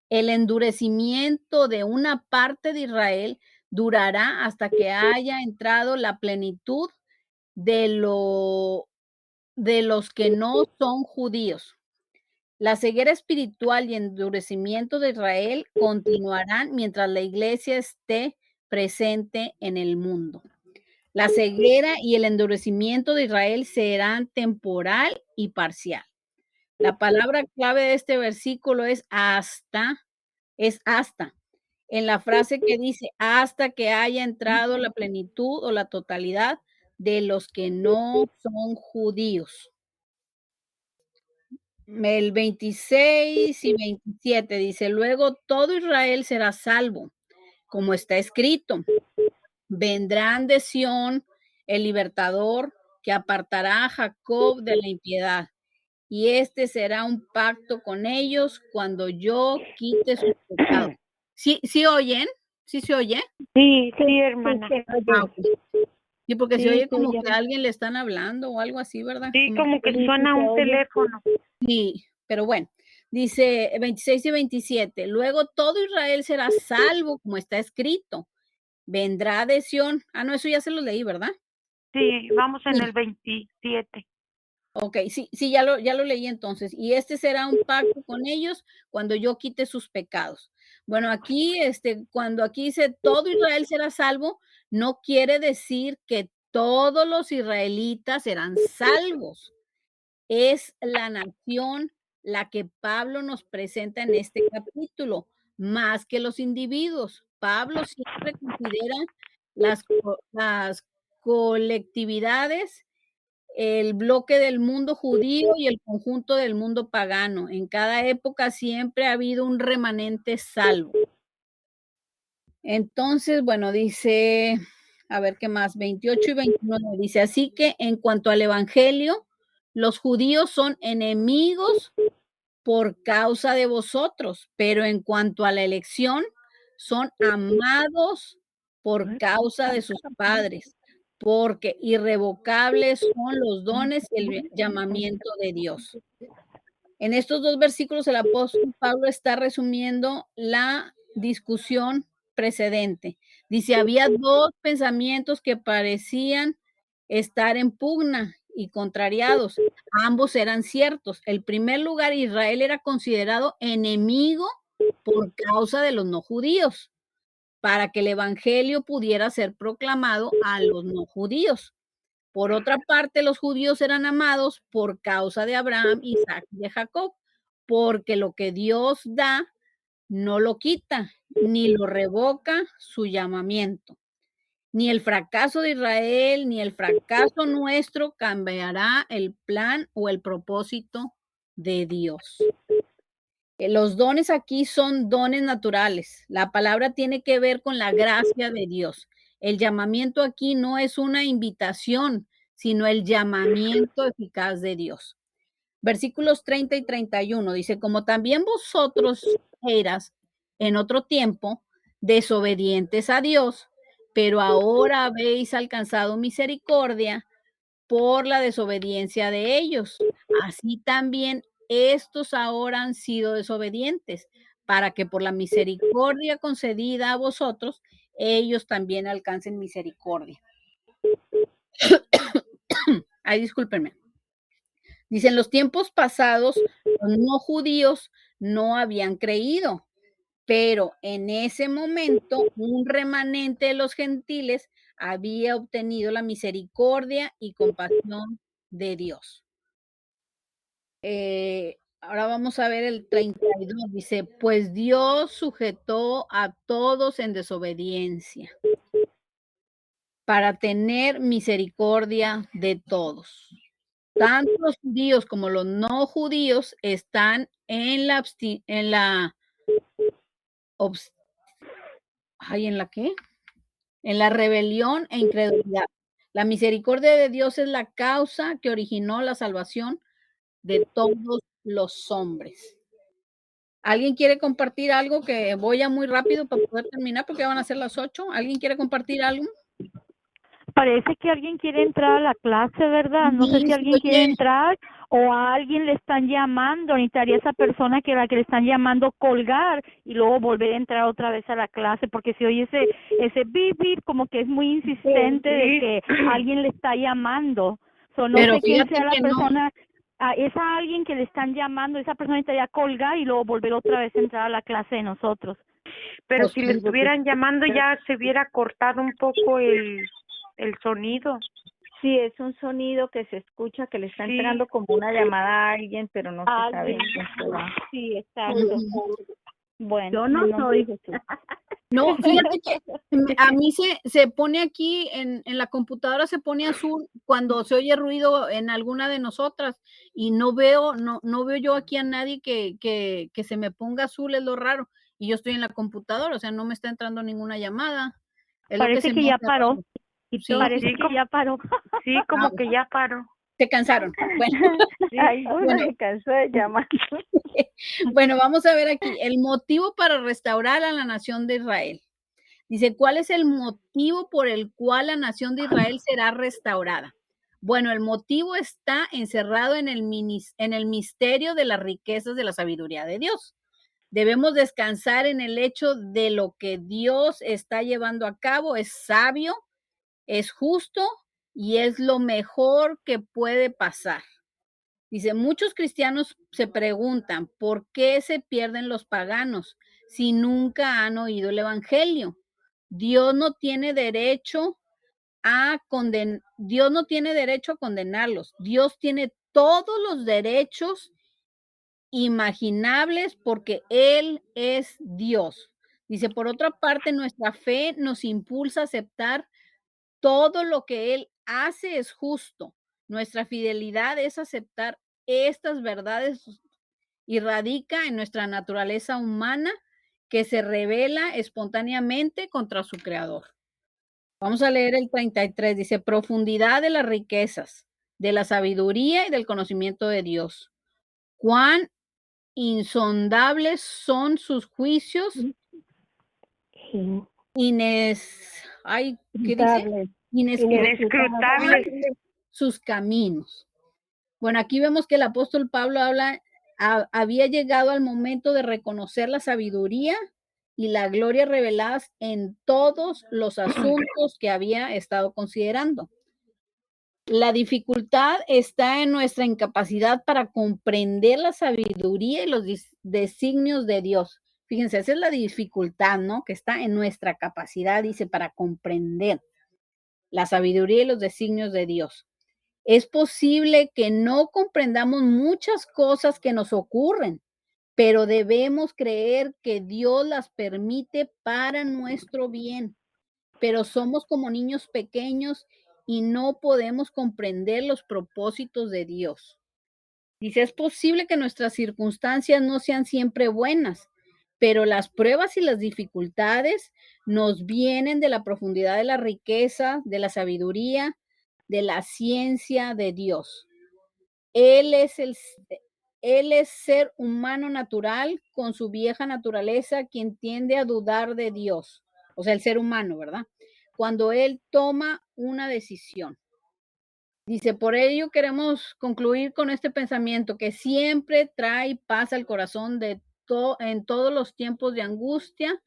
El endurecimiento de una parte de Israel durará hasta que haya entrado la plenitud de los que no son judíos. La ceguera espiritual y endurecimiento de Israel continuarán mientras la iglesia esté presente en el mundo. La ceguera y el endurecimiento de Israel serán temporal y parcial. La palabra clave de este versículo es hasta. En la frase que dice hasta que haya entrado la plenitud o la totalidad de los que no son judíos. El 26 y 27 dice, luego todo Israel será salvo, como está escrito. Vendrán de Sión el libertador que apartará a Jacob de la impiedad. Y este será un pacto con ellos cuando yo quite sus pecados. ¿Sí oyen? ¿Sí se oye? Sí, sí, hermana. Ok. Sí, porque se Sí, oye se como oye. que a alguien le están hablando o algo así, ¿verdad? Sí, como que Sí, suena se un oye. teléfono. Sí, pero bueno, dice 26 y 27, luego todo Israel será salvo, como está escrito. Vendrá de Sión. Ah, no, eso ya se lo leí, ¿verdad? Sí, vamos en Sí. el 27. Ok, sí, ya lo leí entonces. Y este será un pacto con ellos cuando yo quite sus pecados. Bueno, aquí, cuando aquí dice todo Israel será salvo, no quiere decir que todos los israelitas serán salvos. Es la nación la que Pablo nos presenta en este capítulo, más que los individuos. Pablo siempre considera las colectividades, el bloque del mundo judío y el conjunto del mundo pagano. En cada época siempre ha habido un remanente salvo. Entonces, bueno, dice, a ver qué más, 28 y 29, dice, así que en cuanto al evangelio, los judíos son enemigos por causa de vosotros, pero en cuanto a la elección, son amados por causa de sus padres, porque irrevocables son los dones y el llamamiento de Dios. En estos dos versículos el apóstol Pablo está resumiendo la discusión precedente. Dice, había dos pensamientos que parecían estar en pugna y contrariados. Ambos eran ciertos. En primer lugar, Israel era considerado enemigo por causa de los no judíos, para que el evangelio pudiera ser proclamado a los no judíos. Por otra parte, los judíos eran amados por causa de Abraham, Isaac y de Jacob, porque lo que Dios da no lo quita, ni lo revoca su llamamiento. Ni el fracaso de Israel, ni el fracaso nuestro cambiará el plan o el propósito de Dios. Los dones aquí son dones naturales. La palabra tiene que ver con la gracia de Dios. El llamamiento aquí no es una invitación, sino el llamamiento eficaz de Dios. Versículos 30 y 31 dice, como también vosotros eras en otro tiempo desobedientes a Dios, pero ahora habéis alcanzado misericordia por la desobediencia de ellos. Así también estos ahora han sido desobedientes, para que por la misericordia concedida a vosotros, ellos también alcancen misericordia. Ay, discúlpenme. Dicen, los tiempos pasados, los no judíos no habían creído, pero en ese momento un remanente de los gentiles había obtenido la misericordia y compasión de Dios. Ahora vamos a ver el 32, dice, pues Dios sujetó a todos en desobediencia para tener misericordia de todos. Tanto los judíos como los no judíos están en la ¿en la qué? En la rebelión e incredulidad. La misericordia de Dios es la causa que originó la salvación de todos los hombres. ¿Alguien quiere compartir algo? Que voy a muy rápido para poder terminar porque ya van a ser las 8. ¿Alguien quiere compartir algo? Parece que alguien quiere entrar a la clase, ¿verdad? No sé Sí, si sí, alguien quiere oye, entrar o a alguien le están llamando. Necesitaría esa persona que la que le están llamando colgar y luego volver a entrar otra vez a la clase, porque si oye ese bip bip como que es muy insistente de que alguien le está llamando. No pero sé quién fíjate sea la que no. persona. Es a alguien que le están llamando. Esa persona necesitaría colgar y luego volver otra vez a entrar a la clase de nosotros. Pero Pues si le sí, estuvieran llamando ya se hubiera cortado un poco el sonido. Sí, es un sonido que se escucha que le está Sí. entrando como una llamada a alguien, pero no se sabe Alguien. quién será. Sí, exacto. Bueno, Yo no en nombre de soy. Jesús. no, fíjate que a mí se pone aquí en la computadora, se pone azul cuando se oye ruido en alguna de nosotras y no veo yo aquí a nadie que se me ponga azul, es lo raro. Y yo estoy en la computadora, o sea, no me está entrando ninguna llamada. Es lo que Parece se que me ya hace paró. raro. Sí, Parece Sí, que ya paró. Sí, como que ya paró. se cansaron. Bueno, Alguno bueno. me cansó de llamar. Bueno, vamos a ver aquí el motivo para restaurar a la nación de Israel. Dice, ¿cuál es el motivo por el cual la nación de Israel será restaurada? Bueno, el motivo está encerrado en el misterio de las riquezas de la sabiduría de Dios. Debemos descansar en el hecho de lo que Dios está llevando a cabo. Es sabio, es justo y es lo mejor que puede pasar. Dice, muchos cristianos se preguntan, ¿por qué se pierden los paganos si nunca han oído el evangelio? Dios no tiene derecho Dios no tiene derecho a condenarlos. Dios tiene todos los derechos imaginables porque Él es Dios. Dice, por otra parte, nuestra fe nos impulsa a aceptar todo lo que Él hace es justo. Nuestra fidelidad es aceptar estas verdades y radica en nuestra naturaleza humana que se revela espontáneamente contra su creador. Vamos a leer el 33, dice, profundidad de las riquezas, de la sabiduría y del conocimiento de Dios. Cuán insondables son sus juicios, ¿qué dice? Inescrutables. Sus caminos. Bueno, aquí vemos que el apóstol Pablo había llegado al momento de reconocer la sabiduría y la gloria reveladas en todos los asuntos que había estado considerando. La dificultad está en nuestra incapacidad para comprender la sabiduría y los designios de Dios. Fíjense, esa es la dificultad, ¿no? Que está en nuestra capacidad, dice, para comprender la sabiduría y los designios de Dios. Es posible que no comprendamos muchas cosas que nos ocurren, pero debemos creer que Dios las permite para nuestro bien. Pero somos como niños pequeños y no podemos comprender los propósitos de Dios. Dice, es posible que nuestras circunstancias no sean siempre buenas, pero las pruebas y las dificultades nos vienen de la profundidad de la riqueza, de la sabiduría, de la ciencia de Dios. Él es él es ser humano natural con su vieja naturaleza quien tiende a dudar de Dios. O sea, el ser humano, ¿verdad? Cuando él toma una decisión. Dice, por ello queremos concluir con este pensamiento que siempre trae paz al corazón en todos los tiempos de angustia,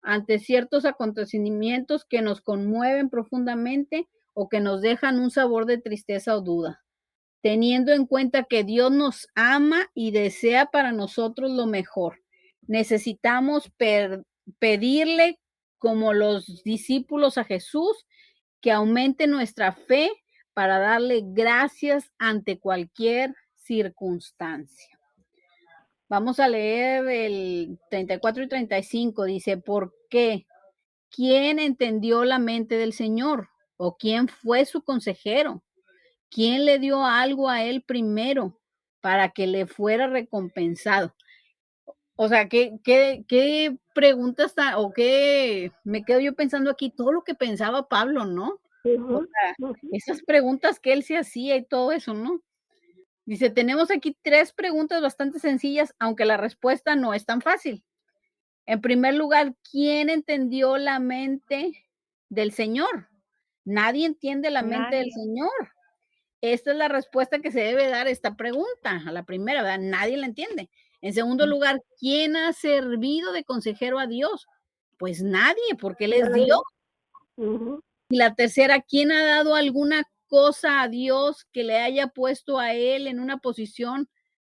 ante ciertos acontecimientos que nos conmueven profundamente o que nos dejan un sabor de tristeza o duda, teniendo en cuenta que Dios nos ama y desea para nosotros lo mejor. Necesitamos pedirle, como los discípulos a Jesús, que aumente nuestra fe para darle gracias ante cualquier circunstancia. Vamos a leer el 34 y 35. Dice, ¿por qué? ¿Quién entendió la mente del Señor? ¿O quién fue su consejero? ¿Quién le dio algo a él primero para que le fuera recompensado? O sea, ¿qué preguntas o qué me quedo yo pensando aquí? Todo lo que pensaba Pablo, ¿no? O sea, esas preguntas que él se hacía y todo eso, ¿no? Dice, tenemos aquí 3 preguntas bastante sencillas, aunque la respuesta no es tan fácil. En primer lugar, ¿quién entendió la mente del Señor? Nadie entiende la mente del Señor. Esta es la respuesta que se debe dar a esta pregunta, a la primera, ¿verdad? Nadie la entiende. En segundo lugar, ¿quién ha servido de consejero a Dios? Pues nadie, porque Él es Dios. Y la tercera, ¿quién ha dado alguna cosa a Dios que le haya puesto a Él en una posición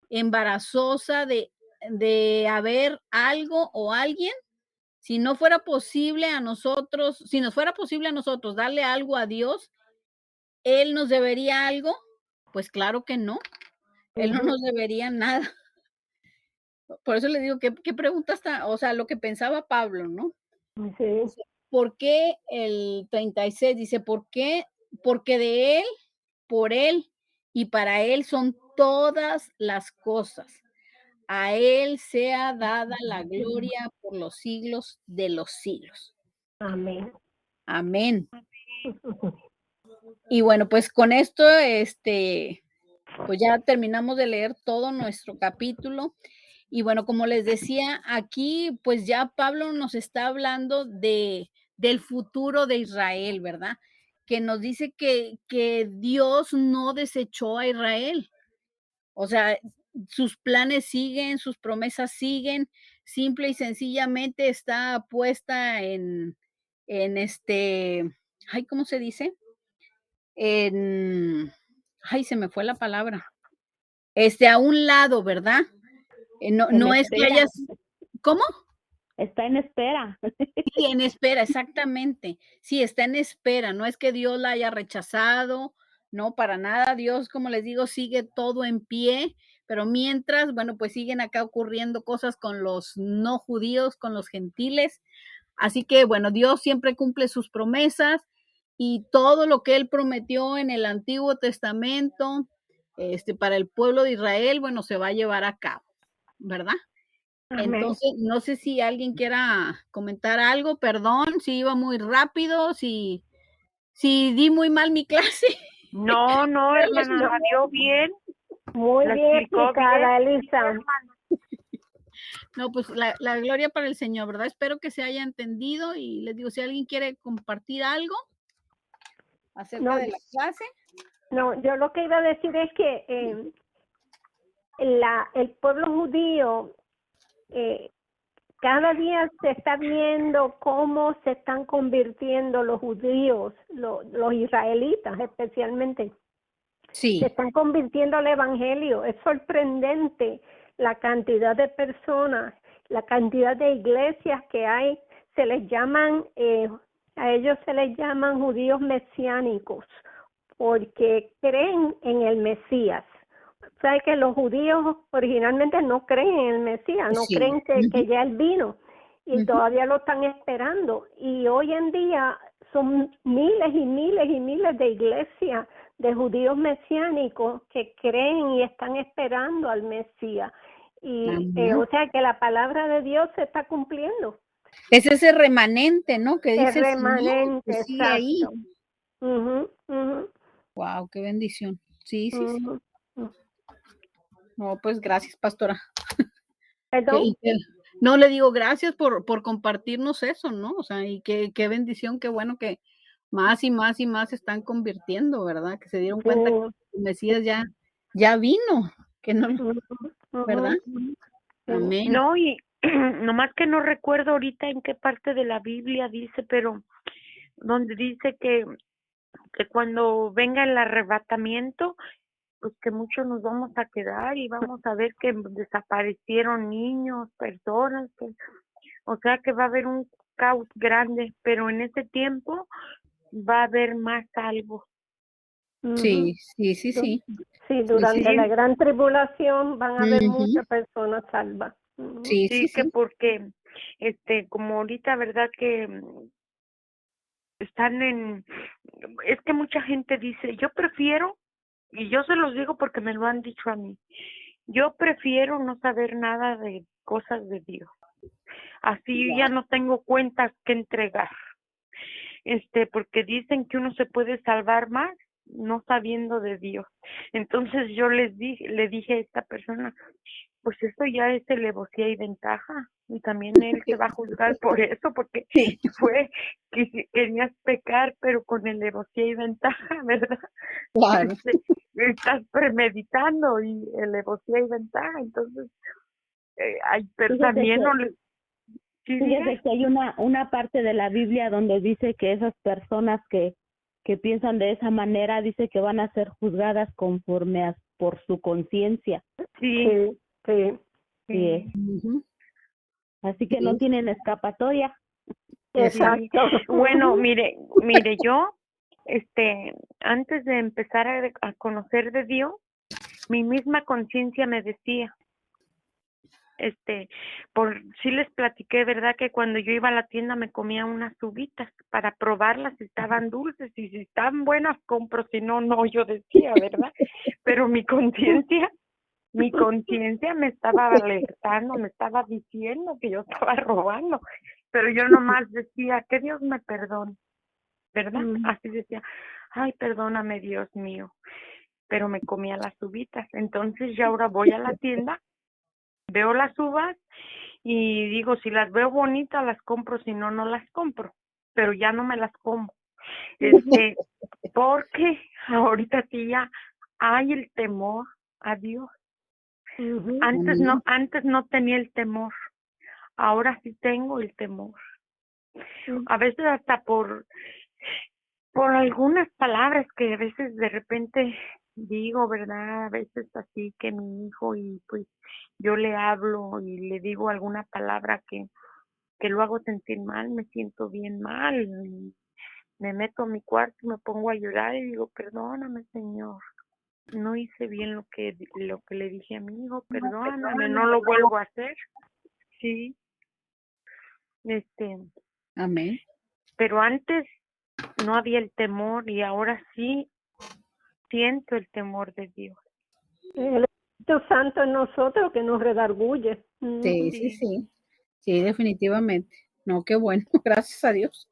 embarazosa de haber algo o alguien? Si no fuera posible a nosotros, si nos fuera posible a nosotros darle algo a Dios, ¿Él nos debería algo? Pues claro que no. Él no nos debería nada. Por eso le digo, ¿qué pregunta está? O sea, lo que pensaba Pablo, ¿no? Sí. Dice, ¿por qué el 36? Dice, ¿por qué? Porque de Él, por Él y para Él son todas las cosas. A Él sea dada la gloria por los siglos de los siglos. Amén. Amén. Y bueno, pues con esto, pues ya terminamos de leer todo nuestro capítulo. Y bueno, como les decía, aquí pues ya Pablo nos está hablando del futuro de Israel, ¿verdad? Que nos dice que Dios no desechó a Israel. O sea, sus planes siguen, sus promesas siguen, simple y sencillamente está puesta ay, ¿cómo se dice? Ay, se me fue la palabra. A un lado, ¿verdad? No es que hayas, ¿cómo? Está en espera. Sí, en espera, exactamente. Sí, está en espera, no es que Dios la haya rechazado, no, para nada. Dios, como les digo, sigue todo en pie, pero mientras, bueno, pues siguen acá ocurriendo cosas con los no judíos, con los gentiles. Así que, bueno, Dios siempre cumple sus promesas y todo lo que Él prometió en el Antiguo Testamento, para el pueblo de Israel, bueno, se va a llevar a cabo, ¿verdad? Amén. Entonces, no sé si alguien quiera comentar algo, perdón, si iba muy rápido, si di muy mal mi clase. No, hermana, la dio bien. Muy La bien explicó explicada, bien, Elisa. hermana. No, pues la gloria para el Señor, ¿verdad? Espero que se haya entendido y les digo, si alguien quiere compartir algo acerca de la clase. No, yo lo que iba a decir es que el pueblo judío cada día se está viendo cómo se están convirtiendo los judíos, los israelitas especialmente. Sí. Se están convirtiendo al evangelio. Es sorprendente la cantidad de personas, la cantidad de iglesias que hay. Se les llaman, a ellos se les llaman judíos mesiánicos, porque creen en el Mesías. O sea, que los judíos originalmente no creen en el Mesías, no creen que ya él vino y todavía lo están esperando. Y hoy en día son miles y miles y miles de iglesias de judíos mesiánicos que creen y están esperando al Mesías. Y Amén. o sea que la palabra de Dios se está cumpliendo. Es ese remanente, ¿no? Que El dice el Señor, remanente, que sigue ahí. exacto. Ujú, ujú, Wow, qué bendición. Sí, sí, sí. ujú, ujú. No, pues gracias, pastora. ¿Perdón? No, le digo gracias por compartirnos eso, ¿no? O sea, y qué bendición, qué bueno que más y más y más se están convirtiendo, ¿verdad? Que se dieron Sí. cuenta que el Mesías ya vino, que no, Ujú, ¿verdad? ujú, sí. Amén. No, y nomás que no recuerdo ahorita en qué parte de la Biblia dice, pero donde dice que cuando venga el arrebatamiento, pues que muchos nos vamos a quedar y vamos a ver que desaparecieron niños, personas, o sea que va a haber un caos grande, pero en ese tiempo va a haber más salvos. Ujú. Sí, sí, sí, sí. Sí, Sí, durante sí. la gran tribulación van a haber Ujú. muchas personas salvas. Ujú. Sí, sí, Sí, que sí. porque como ahorita, ¿verdad? Que están es que mucha gente dice, yo prefiero, y yo se los digo porque me lo han dicho a mí, yo prefiero no saber nada de cosas de Dios. Así yo ya no tengo cuentas que entregar. Porque dicen que uno se puede salvar más no sabiendo de Dios. Entonces yo le dije a esta persona, pues eso ya es alevosía y ventaja, y también él se va a juzgar por eso, porque Sí, fue que querías pecar, pero con alevosía y ventaja, ¿verdad? claro. Estás premeditando y alevosía y ventaja, entonces, pero Fíjese también que, no le... Sí, fíjese que hay una parte de la Biblia donde dice que esas personas que piensan de esa manera, dice que van a ser juzgadas conforme por su conciencia. sí, Sí, sí, Sí es. Ujú. Así que no Sí, tienen escapatoria. exacto. sí. exacto. Bueno, Ujú. mire, yo, antes de empezar a conocer de Dios, mi misma conciencia me decía, sí les platiqué, ¿verdad? Que cuando yo iba a la tienda me comía unas uvitas para probarlas si estaban dulces y si estaban buenas compro, si no, no, yo decía, ¿verdad? Pero mi conciencia me estaba alertando, me estaba diciendo que yo estaba robando, pero yo nomás decía, que Dios me perdone, ¿verdad? Mm. Así decía, ay, perdóname, Dios mío, pero me comía las uvitas. Entonces ya ahora voy a la tienda, veo las uvas y digo, si las veo bonitas las compro, si no, no las compro, pero ya no me las como. Porque ahorita sí ya hay el temor a Dios. Ujú. Amén. Antes no tenía el temor, ahora sí tengo el temor. A veces hasta por algunas palabras que a veces de repente digo, ¿verdad? A veces así que mi hijo y pues yo le hablo y le digo alguna palabra que lo hago sentir mal, me siento bien mal, y me meto a mi cuarto y me pongo a llorar y digo, perdóname, Señor, no hice bien lo que le dije a mi hijo, perdóname, no lo vuelvo a hacer. Sí, Amén. pero antes no había el temor y ahora sí siento el temor de Dios. El Espíritu Santo en nosotros que nos redarguye. Sí, Ujú. sí, Sí. sí. Sí, definitivamente. No, qué bueno. Gracias a Dios.